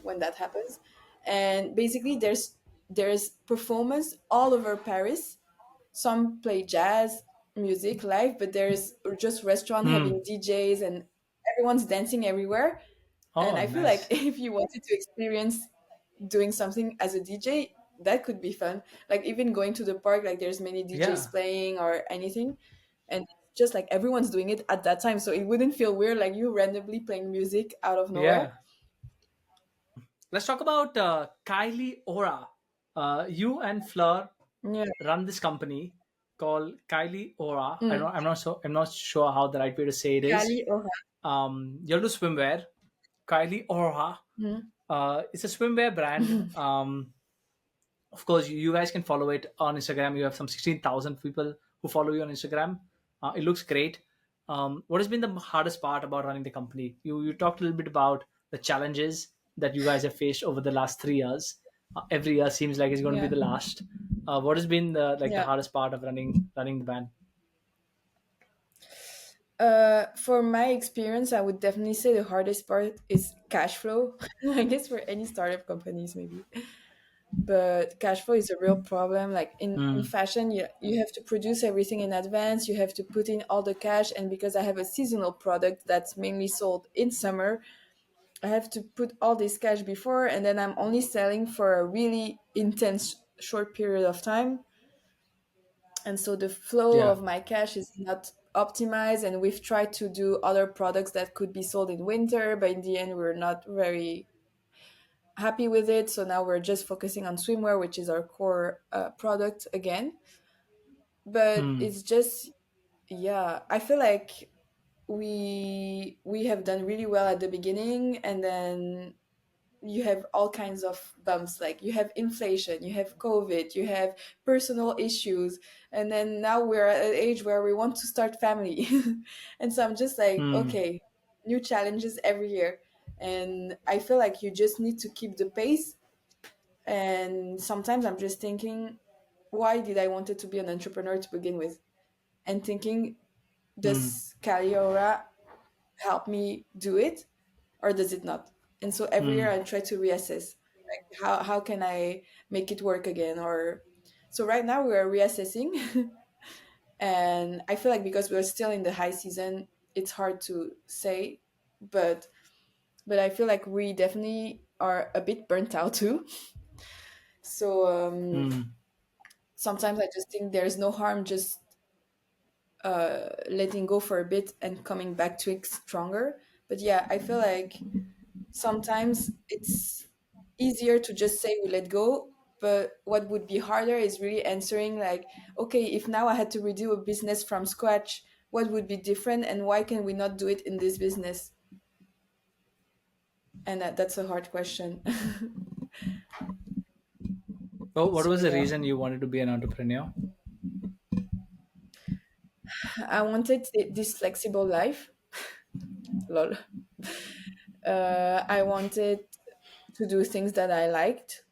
when that happens. And basically, there's performance all over Paris. Some play jazz music live, but there's just restaurant having
Hmm.
DJs and everyone's dancing everywhere. And
Oh,
I feel like
nice.
if you wanted to experience doing something as a DJ, that could be fun. Like even going to the park, like there's many DJs
Yeah.
playing or anything, and just like everyone's doing it at that time, so it wouldn't feel weird like you randomly playing music out of nowhere.
Yeah. Let's talk about Kaly Ora. You and Fleur
Yeah.
run this company called Kaly Ora.
Mm.
I'm not sure how the right way to say it is.
Kaly Ora.
You do swimwear. Kaly Ora.
Mm.
It's a swimwear brand. Of course, you guys can follow it on Instagram. You have some 16,000 people who follow you on Instagram. It looks great. What has been the hardest part about running the company? You talked a little bit about the challenges that you guys have faced over the last 3 years. Every year seems like it's going to be
Yeah.
the last. What has been the
Yeah.
hardest part of running the band?
For my experience, I would definitely say the hardest part is cash flow. I guess for any startup companies, maybe. But cash flow is a real problem. Like in
Mm,
fashion, you have to produce everything in advance. You have to put in all the cash. And because I have a seasonal product that's mainly sold in summer, I have to put all this cash before. And then I'm only selling for a really intense short period of time. And so the flow
yeah.
of my cash is not optimized. And we've tried to do other products that could be sold in winter, but in the end, we're not very happy with it. So now we're just focusing on swimwear, which is our core product again. But
Mm,
it's just, yeah, I feel like we have done really well at the beginning, and then you have all kinds of bumps. Like you have inflation, you have COVID, you have personal issues, and then now we're at an age where we want to start family. And so I'm just like,
mm,
okay, new challenges every year. And I feel like you just need to keep the pace. And sometimes I'm just thinking, why did I wanted to be an entrepreneur to begin with? And thinking,
mm,
does Kaly Ora help me do it, or does it not? And so every year
mm,
I try to reassess, like how can I make it work again? Or so right now we're reassessing, and I feel like because we're still in the high season, it's hard to say, but I feel like we definitely are a bit burnt out too. So
mm,
sometimes I just think there's no harm just letting go for a bit and coming back to it stronger. But yeah, I feel like sometimes it's easier to just say we let go, But what would be harder is really answering like, okay, if now I had to redo a business from scratch, what would be different and why can we not do it in this business? And that's a hard question.
Oh, what
So
was the
yeah,
reason you wanted to be an entrepreneur?
I wanted this flexible life. Lol. I wanted to do things that I liked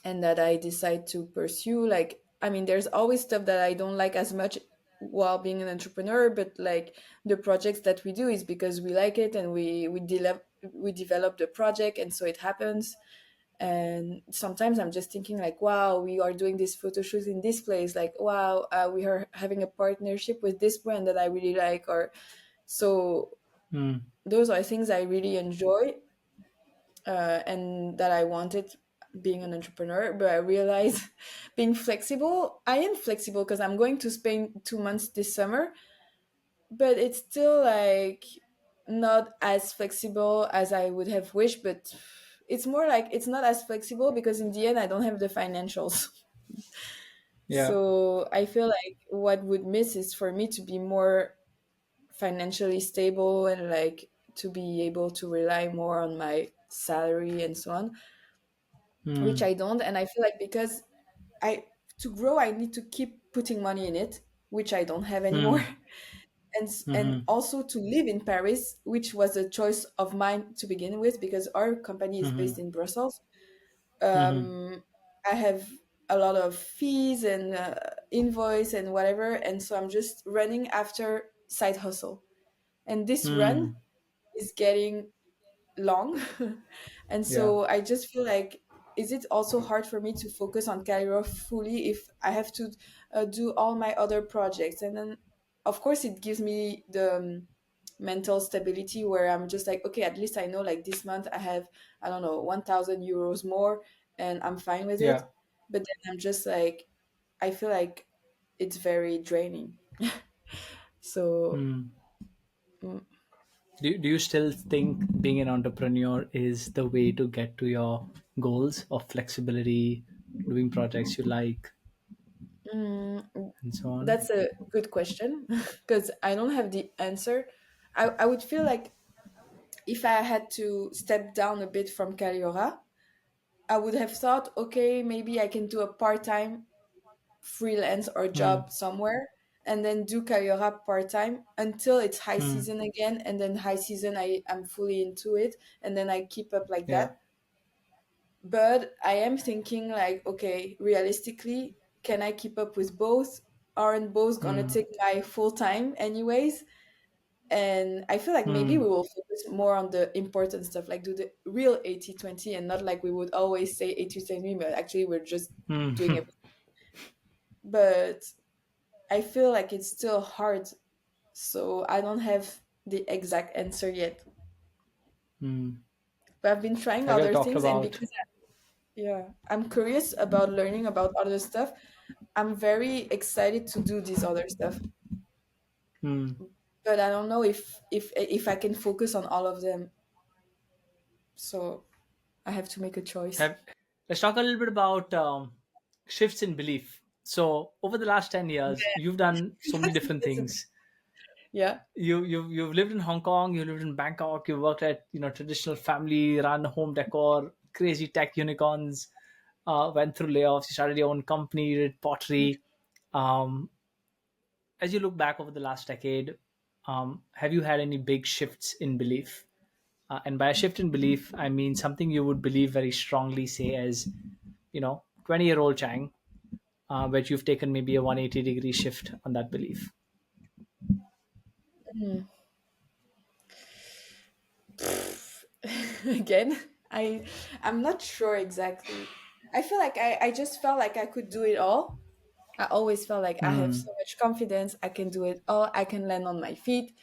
and that I decide to pursue. Like, I mean, there's always stuff that I don't like as much while being an entrepreneur, but like the projects that we do is because we like it and we develop the project, and so it happens. And sometimes I'm just thinking like, wow, we are doing this photo shoot in this place. Like, wow, we are having a partnership with this brand that I really like, or so.
Hmm.
Those are things I really enjoy, and that I wanted being an entrepreneur. But I realize being flexible, I am flexible because I'm going to Spain 2 months this summer, but it's still like not as flexible as I would have wished. But it's more like it's not as flexible because in the end, I don't have the financials.
Yeah.
So I feel like what would miss is for me to be more financially stable and like to be able to rely more on my salary and so on, which
Hmm.
I don't. And I feel like because I to grow, I need to keep putting money in it, which I don't have anymore.
Hmm.
And
Hmm.
also to live in Paris, which was a choice of mine to begin with, because our company is
Hmm.
based in Brussels.
Hmm.
I have a lot of fees and invoice and whatever, and so I'm just running after side hustle. And this run
Hmm.
is getting long. And
Yeah.
so I just feel like, is it also hard for me to focus on Kaly Ora fully if I have to do all my other projects? And then of course it gives me the mental stability where I'm just like, okay, at least I know like this month I have, I don't know, 1000 euros more, and I'm fine with it.
Yeah.
But then I'm just like, I feel like it's very draining. So
Hmm.
mm,
Do you still think being an entrepreneur is the way to get to your goals of flexibility, doing projects you like,
mm,
and so on?
that's a good question because I don't have the answer. I would feel like if I had to step down a bit from Kaly Ora, I would have thought, okay, maybe I can do a part-time freelance or
Hmm.
job somewhere and then do Kaly Ora part-time until it's high
Hmm.
season again. And then high season, I'm fully into it. And then I keep up like
Yeah.
that. But I am thinking like, okay, realistically, can I keep up with both? Aren't both gonna
Hmm.
take my full time anyways? And I feel like maybe
Hmm.
we will focus more on the important stuff, like do the real 80/20, and not like we would always say 80/20, but actually we're just doing
Hmm.
it. But I feel like it's still hard, so I don't have the exact answer yet.
Hmm.
But I've been trying
Like I
other
talked
things, and
about.
because yeah, I'm curious about learning about other stuff. I'm very excited to do this other stuff,
Hmm.
but I don't know if I can focus on all of them. So I have to make a choice.
Have, let's talk a little bit about shifts in belief. So over the last 10 years, you've done so many different things.
Yeah.
You've lived in Hong Kong, you lived in Bangkok, you worked at traditional family run home decor, crazy tech unicorns, went through layoffs, you started your own company, you did pottery. Um, as you look back over the last decade, have you had any big shifts in belief? And by a shift in belief, I mean something you would believe very strongly, say as 20-year-old Chang, but you've taken maybe a 180-degree shift on that belief.
Hmm. Again, I'm not sure exactly. I feel like I just felt like I could do it all. I always felt like I have
Hmm.
so much confidence. I can do it all. I can land on my feet.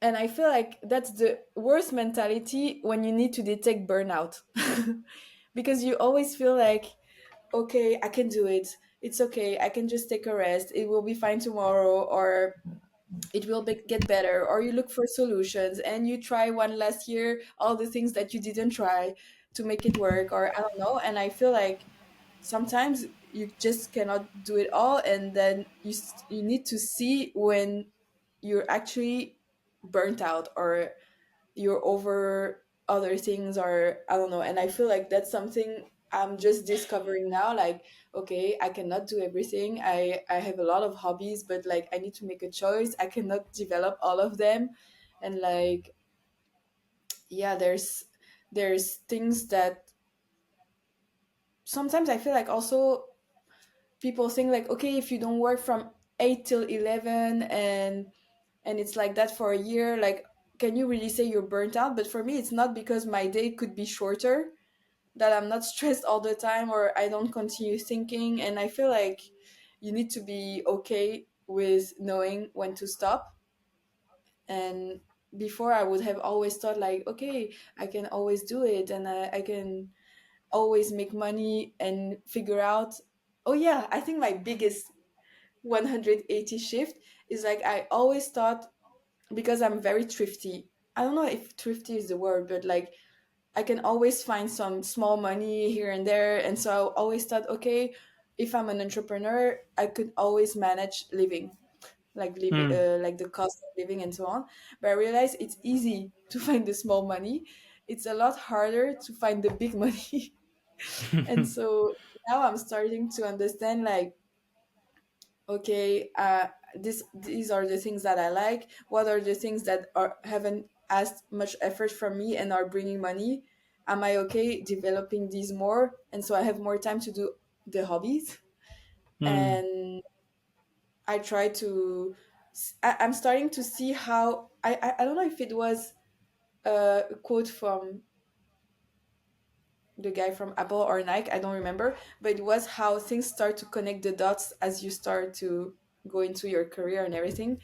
And I feel like that's the worst mentality when you need to detect burnout. Because you always feel like, okay, I can do it. It's okay. I can just take a rest. It will be fine tomorrow, or it will get better. Or you look for solutions and you try one last year all the things that you didn't try to make it work, or I don't know. And I feel like sometimes you just cannot do it all, and then you need to see when you're actually burnt out, or you're over other things, or I don't know. And I feel like that's something I'm just discovering now. Like, okay, I cannot do everything. I have a lot of hobbies, but like I need to make a choice. I cannot develop all of them. And like, yeah, there's things that sometimes I feel like also people think like, okay, if you don't work from 8 till 11, and it's like that for a year, like, can you really say you're burnt out? But for me, it's not, because my day could be shorter, that I'm not stressed all the time, or I don't continue thinking. And I feel like you need to be okay with knowing when to stop. And before, I would have always thought like, okay, I can always do it, and I can always make money and figure out. Oh yeah, I think my biggest 180 shift is like, I always thought, because I'm very thrifty. I don't know if thrifty is the word, but like I can always find some small money here and there. And so I always thought, okay, if I'm an entrepreneur, I could always manage living, like living,
Hmm.
like the cost of living and so on. But I realized it's easy to find the small money. It's a lot harder to find the big money. And so now I'm starting to understand like, okay, these are the things that I like. What are the things that are haven't asked much effort from me and are bringing money? Am I okay developing these more? And so I have more time to do the hobbies.
Hmm.
And I try to. I'm starting to see how I don't know if it was a quote from the guy from Apple or Nike, I don't remember, but it was how things start to connect the dots as you start to go into your career and everything.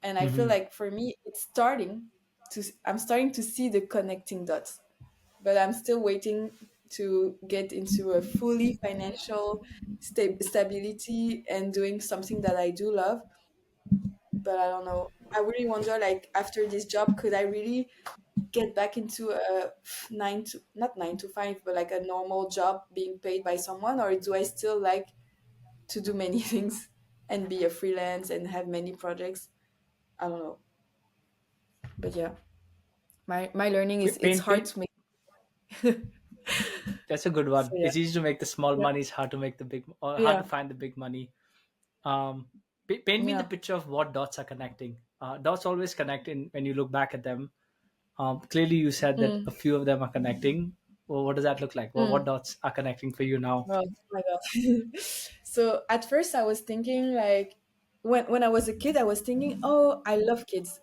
And I feel
Hmm.
like for me, I'm starting to see the connecting dots, but I'm still waiting to get into a fully financial stability and doing something that I do love. But I don't know. I really wonder, like, after this job, could I really get back into a not 9 to 5, but like a normal job being paid by someone, or do I still like to do many things and be a freelance and have many projects? I don't know. But yeah, my learning is it's
Paint,
hard
paint.
to make.
That's a good
So
one.
yeah,
It's easy to make the small
yeah,
money. It's hard to make the big, or hard to
yeah,
find the big money. Paint me the
yeah.
picture of what dots are connecting. Dots always connect in when you look back at them. Clearly, you said that a
Mm,
few of them are connecting. Well, what does that look like? Well, what
mm.
dots are connecting for you now?
Oh my god. So at first I was thinking like, when I was a kid, I was thinking, oh, I love kids.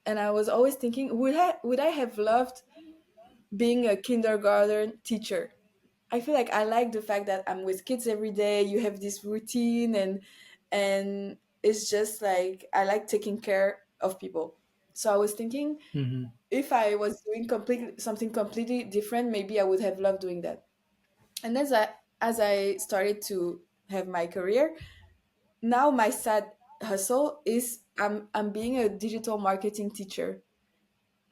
And I was always thinking, would I have loved being a kindergarten teacher? I feel like I like the fact that I'm with kids every day. You have this routine, and it's just like I like taking care of people. So I was thinking,
Hmm.
if I was doing something completely different, maybe I would have loved doing that. And as I started to have my career, now my side hustle is I'm being a digital marketing teacher.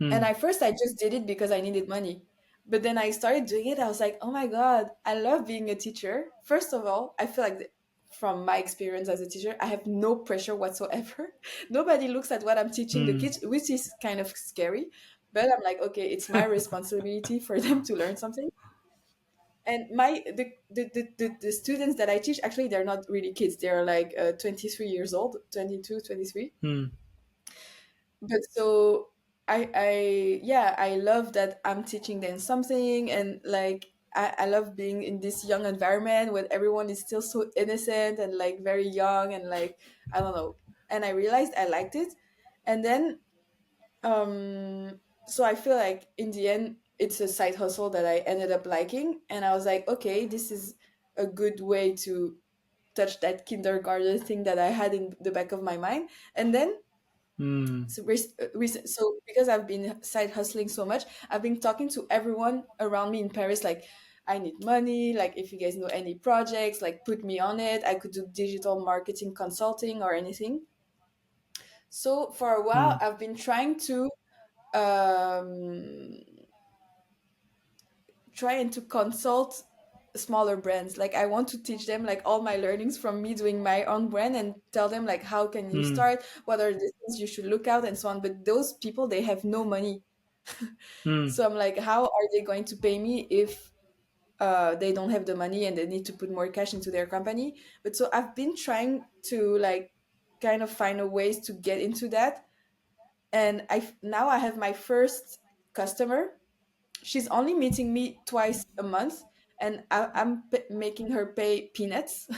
And
Hmm.
at first, I just did it because I needed money. But then I started doing it. I was like, oh my God, I love being a teacher. First of all, I feel like from my experience as a teacher, I have no pressure whatsoever. Nobody looks at what I'm teaching the
Hmm.
kids, which is kind of scary. But I'm like, okay, it's my responsibility for them to learn something. And the students that I teach, actually, they're not really kids. They're like 23 years old, 22, 23.
Hmm.
But so yeah, I love that I'm teaching them something. And like I love being in this young environment where everyone is still so innocent and like very young, and like I don't know. And I realized I liked it. And then so I feel like in the end it's a side hustle that I ended up liking. And I was like, okay, this is a good way to touch that kindergarten thing that I had in the back of my mind. And then
Hmm.
so because I've been side hustling so much, I've been talking to everyone around me in Paris, like, I need money, like if you guys know any projects, like put me on it. I could do digital marketing consulting or anything. So for a while
Hmm.
I've been trying to um trying to consult smaller brands. Like I want to teach them like all my learnings from me doing my own brand and tell them like how can you
Hmm.
start, what are the things you should look out and so on. But those people, they have no money.
Hmm.
So I'm like, how are they going to pay me if they don't have the money and they need to put more cash into their company? But so I've been trying to like kind of find a ways to get into that. And now I have my first customer. She's only meeting me twice a month, and making her pay peanuts.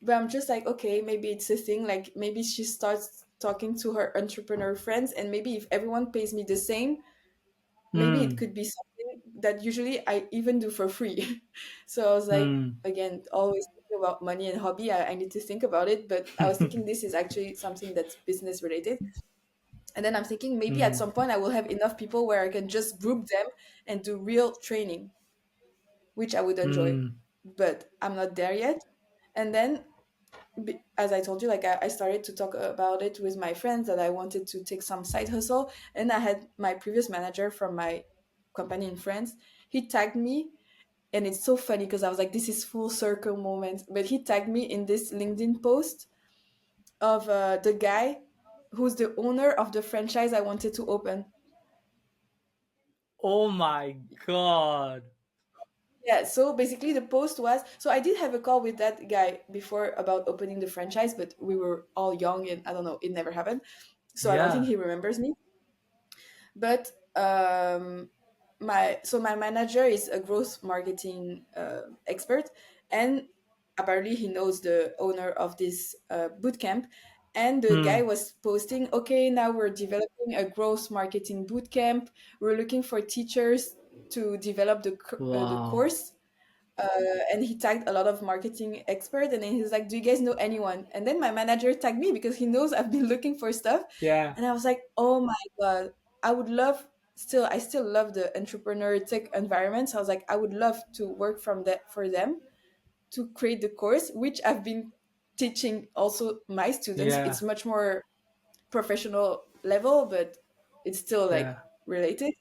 But I'm just like, okay, maybe it's a thing. Like maybe she starts talking to her entrepreneur friends, and maybe if everyone pays me the same, maybe it
Hmm.
could be something that usually I even do for free. So I was like,
Hmm.
again, always thinking about money and hobby. I need to think about it, but I was thinking this is actually something that's business related. And then I'm thinking maybe at
Hmm.
some point I will have enough people where I can just group them and do real training, which I would enjoy.
Hmm.
But I'm not there yet. And then, as I told you, like I started to talk about it with my friends that I wanted to take some side hustle. And I had my previous manager from my company in France. He tagged me, and it's so funny because I was like, this is full circle moment. But he tagged me in this LinkedIn post of the guy who's the owner of the franchise I wanted to open.
Oh my god.
Yeah, so basically the post was, so I did have a call with that guy before about opening the franchise, but we were all young and I don't know, it never happened. So I don't think
Yeah.
he remembers me. But my manager is a growth marketing expert, and apparently he knows the owner of this boot camp. And the guy
Hmm.
was posting, okay, now we're developing a growth marketing boot camp. We're looking for teachers to develop the
Wow.
course. And he tagged a lot of marketing experts, and then he's like, do you guys know anyone? And then my manager tagged me because he knows I've been looking for stuff.
Yeah.
And I was like, oh my god, I would love, I still love the entrepreneur tech environment. So I was like, I would love to work from that for them to create the course, which I've been teaching also my students.
Yeah.
It's much more professional level, but it's still like
Yeah.
related.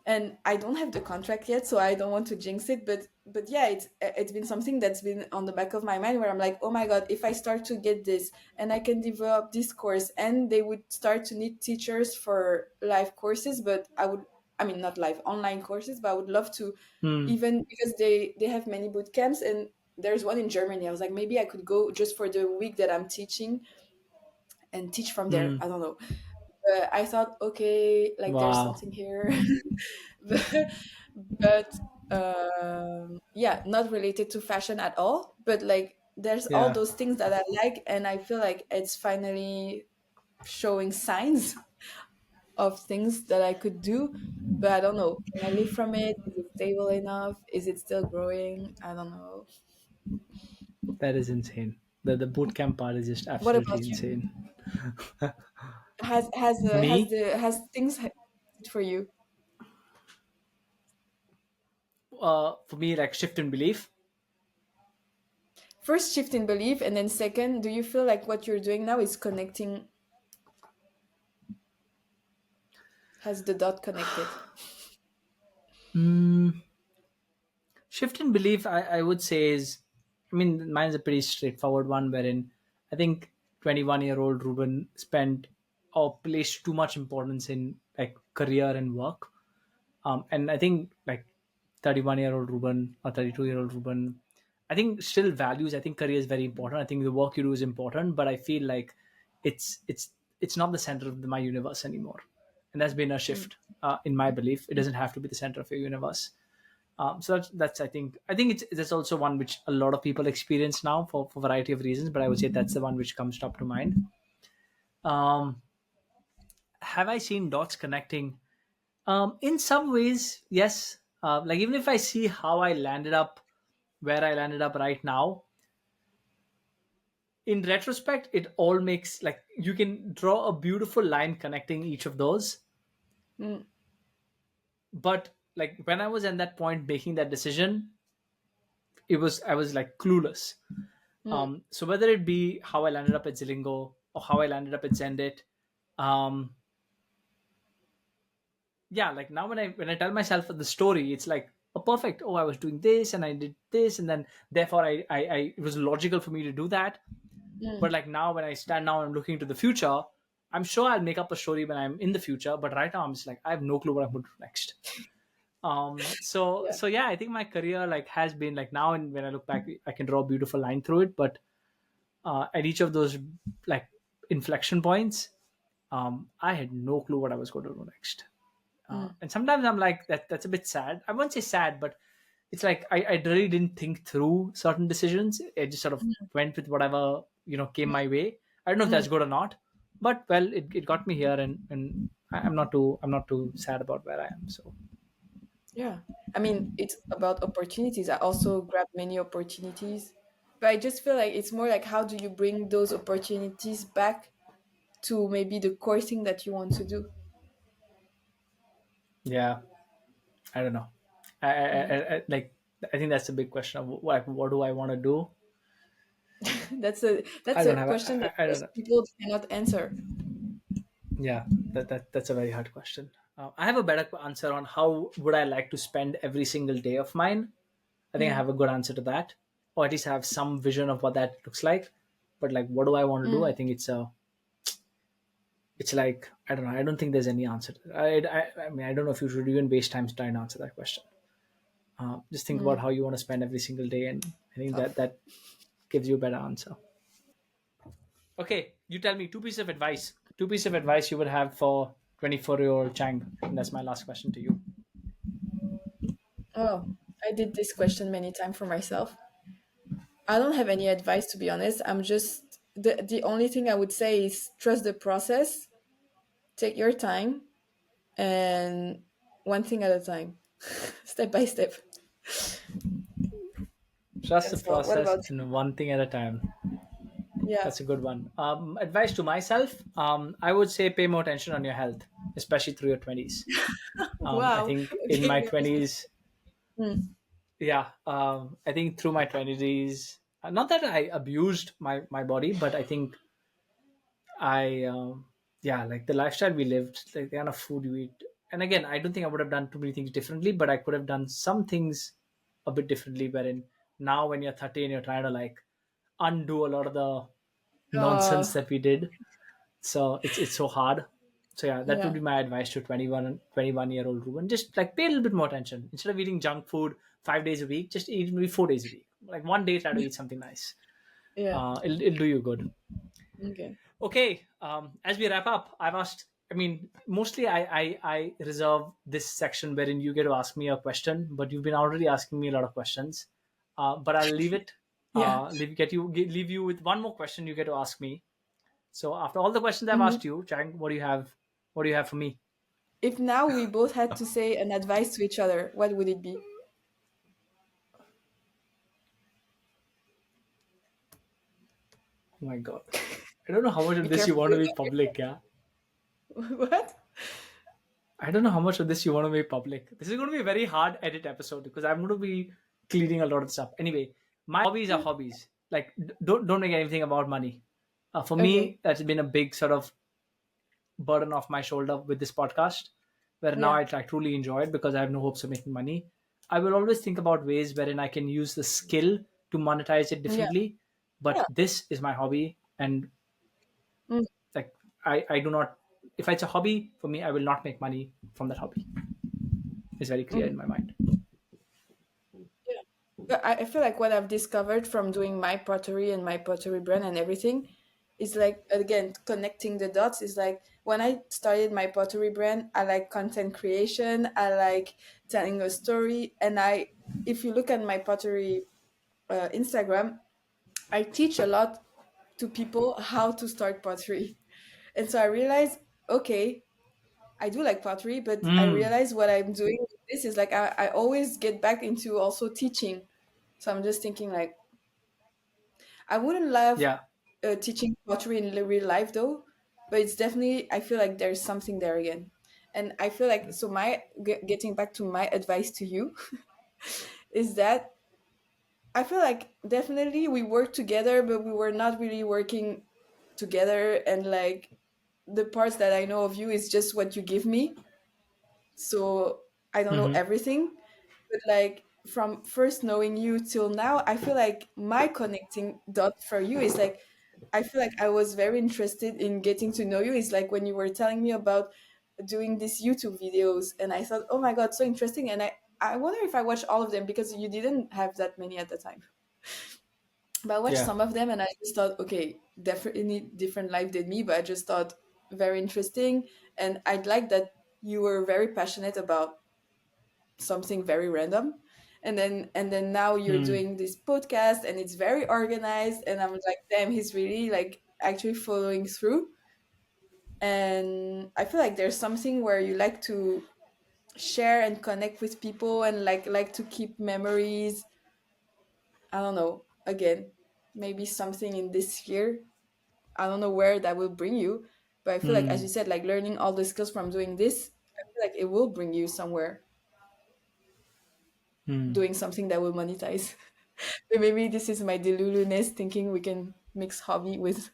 And I don't have the contract yet, so I don't want to jinx it. But yeah, it's been something that's been on the back of my mind where I'm like, oh my god, if I start to get this and I can develop this course, and they would start to need teachers for live courses, but I mean not live online courses, but I would love to,
Hmm.
even because they have many boot camps, and there's one in Germany. I was like, maybe I could go just for the week that I'm teaching and teach from there.
Hmm.
I don't know. I thought, okay, like there's
Wow.
something here. but but yeah, not related to fashion at all, but like there's all
Yeah.
those things that I like, and I feel like it's finally showing signs of things that I could do. But I don't know, can I live from it? Is it stable enough? Is it still growing? I don't know.
That is insane. The boot camp part is just
What
absolutely
about you?
insane.
Has
Me,
has things for you?
for me, like shift in belief.
First, shift in belief, and then second, do you feel like what you're doing now is connecting, has the dot connected?
Mm, shift in belief, I would say is, I mean, mine's a pretty straightforward one, wherein I think 21-year-old Reuben spent or placed too much importance in like career and work. And I think like 31-year-old Ruben or 32-year-old Ruben, I think still values. I think career is very important. I think the work you do is important, but I feel like it's it's it's not the center of my universe anymore, and that's been a
Mm.
shift in my belief. It doesn't have to be the center of your universe. So that's I think it's that's also one which a lot of people experience now for variety of reasons. But I would say that's the one which comes top to mind. Um, have I seen dots connecting? In some ways, yes. Like even if I see how I landed up where I landed up right now, in retrospect, it all makes like you can draw a beautiful line connecting each of those.
Mm.
But like when I was at that point making that decision, I was like clueless.
Mm.
So whether it be how I landed up at Zilingo or how I landed up at Zendit, yeah, like now when I tell myself the story, it's like a perfect, oh, I was doing this and I did this, and then therefore I it was logical for me to do that. But
Mm.
like now when I stand now and I'm looking to the future, I'm sure I'll make up a story when I'm in the future, but right now I'm just like I have no clue what I'm going to do next.
Yeah.
So yeah, I think my career like has been like now, and when I look back I can draw a beautiful line through it, but at each of those like inflection points, I had no clue what I was going to do next.
Mm.
And sometimes I'm like that's a bit sad. I won't say sad, but it's like I really didn't think through certain decisions. I just sort of went with whatever came my way. I don't know if
Mm.
that's good or not, but well, it got me here, and I'm not too sad about where I am. So
Yeah. I mean, it's about opportunities. I also grab many opportunities, but I just feel like it's more like how do you bring those opportunities back to maybe the core thing that you want to do?
yeah, I don't know.
Mm.
Like I think that's a big question of like what do I want to do. I
That's
don't
a
have.
question that
I don't
most
know.
people cannot answer.
Yeah, that's a very hard question. I have a better answer on how would I like to spend every single day of mine. I think I
Mm.
have a good answer to that, or at least have some vision of what that looks like. But like, what do I want to do? I
Mm.
think it's like I don't know. I don't think there's any answer. I mean, I don't know if you should even waste time trying to answer that question. Just think about
Mm.
how you want to spend every single day, and I think that
Tough.
that gives you a better answer. Okay, you tell me two pieces of advice. Two pieces of advice you would have for 24-year-old Chang, and that's my last question to you.
Oh, I did this question many times for myself. I don't have any advice to be honest. I'm just the only thing I would say is trust the process, take your time, and one thing at a time, step by step.
Trust the
That's all. What
process
about
and one thing at a time.
you? Yeah.
That's a good one. Advice to myself, I would say pay more attention on your health, especially through your 20s. I
Wow.
think in
Okay.
my
Nice.
20s,
Mm.
yeah, I think through my 20s, not that I abused my body, but I think yeah, like the lifestyle we lived, like the kind of food we eat. And again, I don't think I would have done too many things differently, but I could have done some things a bit differently. Wherein now, when you're 30 and you're trying to like undo a lot of the nonsense
Uh,
that we did, so it's so hard. So yeah, that would
yeah.
be my advice to 21 year old Ruben. Just like pay a little bit more attention. Instead of eating junk food 5 days a week, just eat maybe 4 days a week. Like one day, try to eat something nice.
Yeah.
It'll do you good.
Okay.
Okay, as we wrap up, I've asked. I mean, mostly I reserve this section wherein you get to ask me a question, but you've been already asking me a lot of questions. But I'll leave it.
Yeah.
Leave you with one more question. You get to ask me. So after all the questions I've
Mhm.
asked you, Chang, what do you have? What do you have for me?
If now we both had to say an advice to each other, what would it be?
Oh my god, I don't know how much of
Be
this you
careful
want to
with
be public. Yeah,
that. What?
I don't know how much of this you want to make public. This is going to be a very hard edit episode because I'm going to be cleaning a lot of stuff. Anyway, my hobbies are hobbies. Like, don't make anything about money. For
Okay.
me, that's been a big sort of burden off my shoulder with this podcast, where now
Yeah.
I truly enjoy it because I have no hopes of making money. I will always think about ways wherein I can use the skill to monetize it
Yeah.
differently. But
Yeah.
this is my hobby, and
Mm.
like I do not. If it's a hobby for me, I will not make money from that hobby. It's very clear in
Mhm.
my mind.
Yeah. But I feel like what I've discovered from doing my pottery and my pottery brand and everything is like again connecting the dots is like when I started my pottery brand, I like content creation, I like telling a story, and I if you look at my pottery Instagram, I teach a lot to people how to start pottery. And so I realized, okay, I do like pottery, but I
Mm,
realize what I'm doing with this is like I always get back into also teaching. So I'm just thinking like I wouldn't love
yeah.
teaching pottery in real life though, but it's definitely I feel like there's something there again, and I feel like so my getting back to my advice to you is that I feel like definitely we work together, but we were not really working together, and like the parts that I know of you is just what you give me, so I don't know
Hmm.
everything. but like from first knowing you till now, I feel like my connecting dot for you is like I feel like I was very interested in getting to know you. It's like when you were telling me about doing these YouTube videos, and I thought, oh my god, so interesting. And I wonder if I watched all of them because you didn't have that many at the time. But I watched
Yeah.
some of them, and I just thought, okay, definitely different life than me. But I just thought very interesting, and I'd like that you were very passionate about something very random. And then now you're
Hmm.
doing this podcast and it's very organized, and I'm like, damn, he's really like actually following through. And I feel like there's something where you like to share and connect with people and like to keep memories. I don't know, again, maybe something in this year. I don't know where that will bring you, but I feel like, as you
Hmm.
said, like learning all the skills from doing this, I feel like it will bring you somewhere,
Hmm.
doing something that will monetize. But maybe this is my delulu-ness thinking we can mix hobby with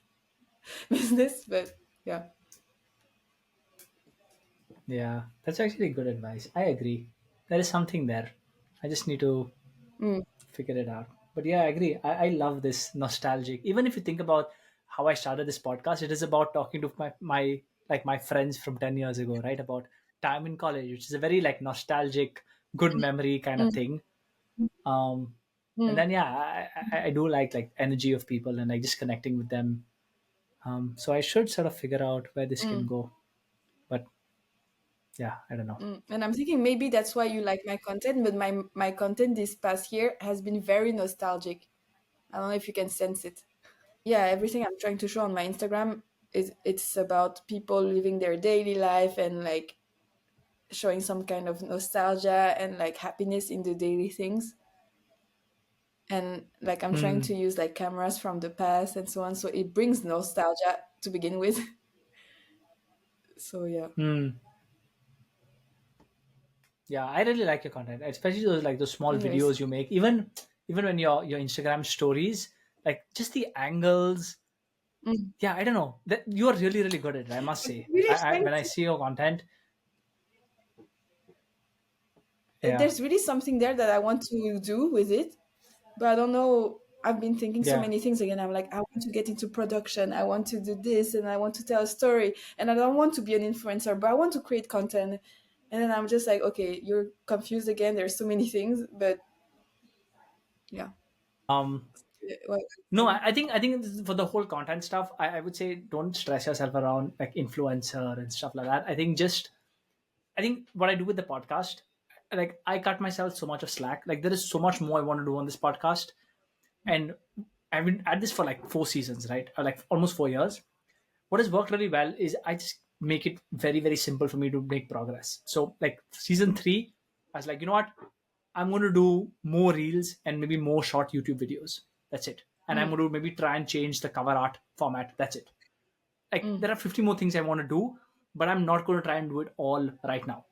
business, but yeah.
Yeah, that's actually good advice. I agree. There is something there. I just need to
Mm,
figure it out. But yeah, I agree. I love this nostalgic. Even if you think about how I started this podcast, it is about talking to my friends from 10 years ago, right? About time in college, which is a very like nostalgic, good memory kind of
mm,
thing. Um, and
mm,
then yeah, I do like energy of people and like just connecting with them. So I should sort of figure out where this can
mm,
go. But yeah, I don't know.
mm. And I'm thinking maybe that's why you like my content, but my content this past year has been very nostalgic. I don't know if you can sense it. Yeah, everything I'm trying to show on my Instagram is it's about people living their daily life and like showing some kind of nostalgia and like happiness in the daily things. And like I'm trying
Hmm.
to use like cameras from the past and so on, so it brings nostalgia to begin with. So yeah.
Hmm. Yeah, I really like your content, especially those like those small
Anyways,
videos you make. Even when your Instagram stories, like just the angles.
mm.
Yeah, I don't know. That you are really really good at it. I must say.
Really
I
trying
when I see your content, yeah,
there's really something there that I want to do with it, but I don't know. I've been thinking so
yeah.
many things again. I'm like, I want to get into production. I want to do this, and I want to tell a story, and I don't want to be an influencer, but I want to create content. And then I'm just like, okay, you're confused again. There's so many things, but yeah. What?
No, I think for the whole content stuff, I would say don't stress yourself around like influencer and stuff like that. I think what I do with the podcast, like I cut myself so much of slack. Like there is so much more I want to do on this podcast, and I've been at this for like 4 seasons, right? Or like almost 4 years. What has worked really well is I just make it very very simple for me to make progress. So like season three, I was like, you know what, I'm going to do more reels and maybe more short YouTube videos. That's it. And I'm
Mm,
going to maybe try and change the cover art format. That's it. Like
mm,
there are 50 more things I want to do, but I'm not going to try and do it all right now.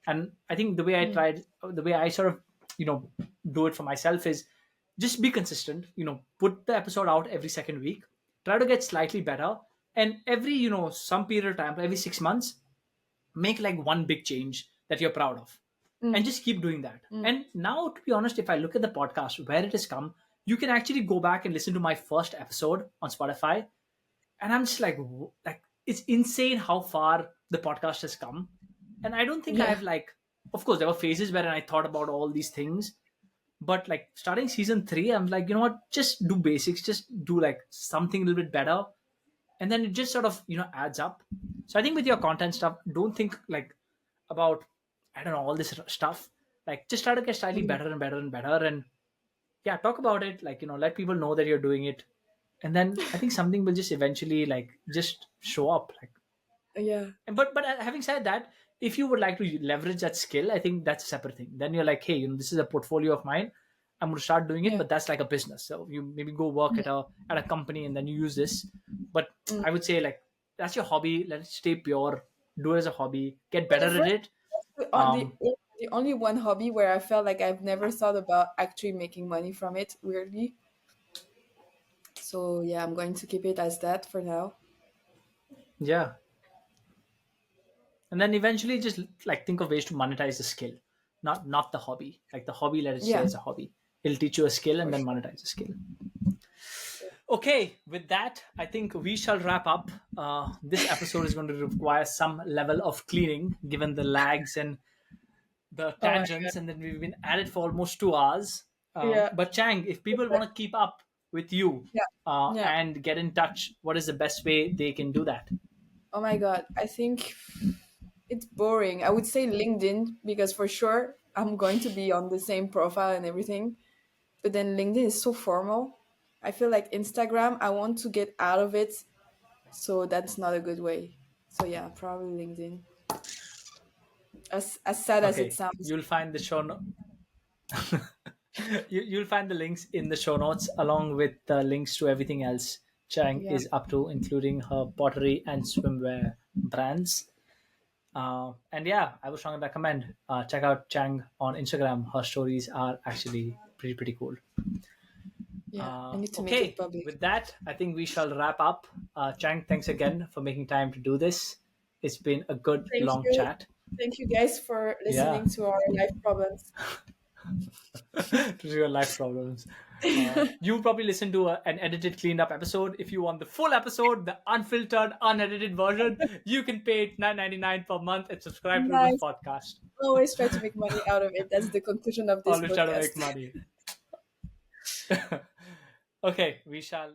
And I think
mm,
the way I sort of do it for myself is just be consistent. Put the episode out every second week. Try to get slightly better, and every some period of time, every 6 months, make like one big change that you're proud of, and
mm,
just keep doing that.
mm,
And now, to be honest, if I look at the podcast where it has come, you can actually go back and listen to my first episode on Spotify, and I'm just like, like it's insane how far the podcast has come. And I don't think
yeah.
I've like, of course, there were phases where I thought about all these things, but like starting season three, I'm like, you know what, just do basics, just do like something a little bit better, and then it just sort of adds up. So I think with your content stuff, don't think like about, I don't know, all this stuff. Like just try to get slightly
Mm,
better and better and better, and yeah, talk about it, like let people know that you're doing it, and then I think something will just eventually like just show up, like.
yeah.
And but having said that, if you would like to leverage that skill, I think that's a separate thing. Then you're like, hey, this is a portfolio of mine, I'm going to start doing it.
Yeah.
But that's like a business, so you maybe go work
Mm,
at a company and then you use this. But
mm.
I would say like that's your hobby, let it stay pure, do it as a hobby, get
For the
better at
first,
it.
on
um
the only one hobby where I felt like I've never thought about actually making money from it, weirdly. So yeah, I'm going to keep it as that for now.
yeah, and then eventually just like think of ways to monetize the skill, not the hobby. Like the hobby, let it stay
Yeah,
as a hobby. It'll teach you a skill and
for
then
sure.
monetize a skill. Okay, with that, I think we shall wrap up. This episode is going to require some level of cleaning, given the lags and the
Oh my god.
tangents, and then we've been at it for almost 2 hours.
Yeah.
But Chang, if people want to keep up with you
Yeah. Yeah.
and get in touch, what is the best way they can do that?
Oh my god. I think it's boring. I would say LinkedIn because for sure I'm going to be on the same profile and everything. But then LinkedIn is so formal. I feel like Instagram, I want to get out of it. So that's not a good way. So yeah, probably LinkedIn. As sad as it
Okay,
sounds.
you'll find the you'll find the links in the show notes along with the links to everything else Chang
Yeah.
is up to, including her pottery and swimwear brands. And yeah, I would strongly recommend check out Chang on Instagram. Her stories are actually pretty cool.
Yeah. I need to make it
Okay,
public.
with that, I think we shall wrap up. Chang, thanks again for making time to do this. It's been a good
Thank
long
you.
chat.
Thank you guys for
Yeah,
listening to our life problems.
to your life problems. You probably listen to an edited, cleaned up episode. If you want the full episode, the unfiltered, unedited version, you can pay it $9.99 per month and subscribe to this
Nice.
podcast.
Always try to make money out of it. That's the conclusion of this
Always try to
podcast.
make money. Okay, we shall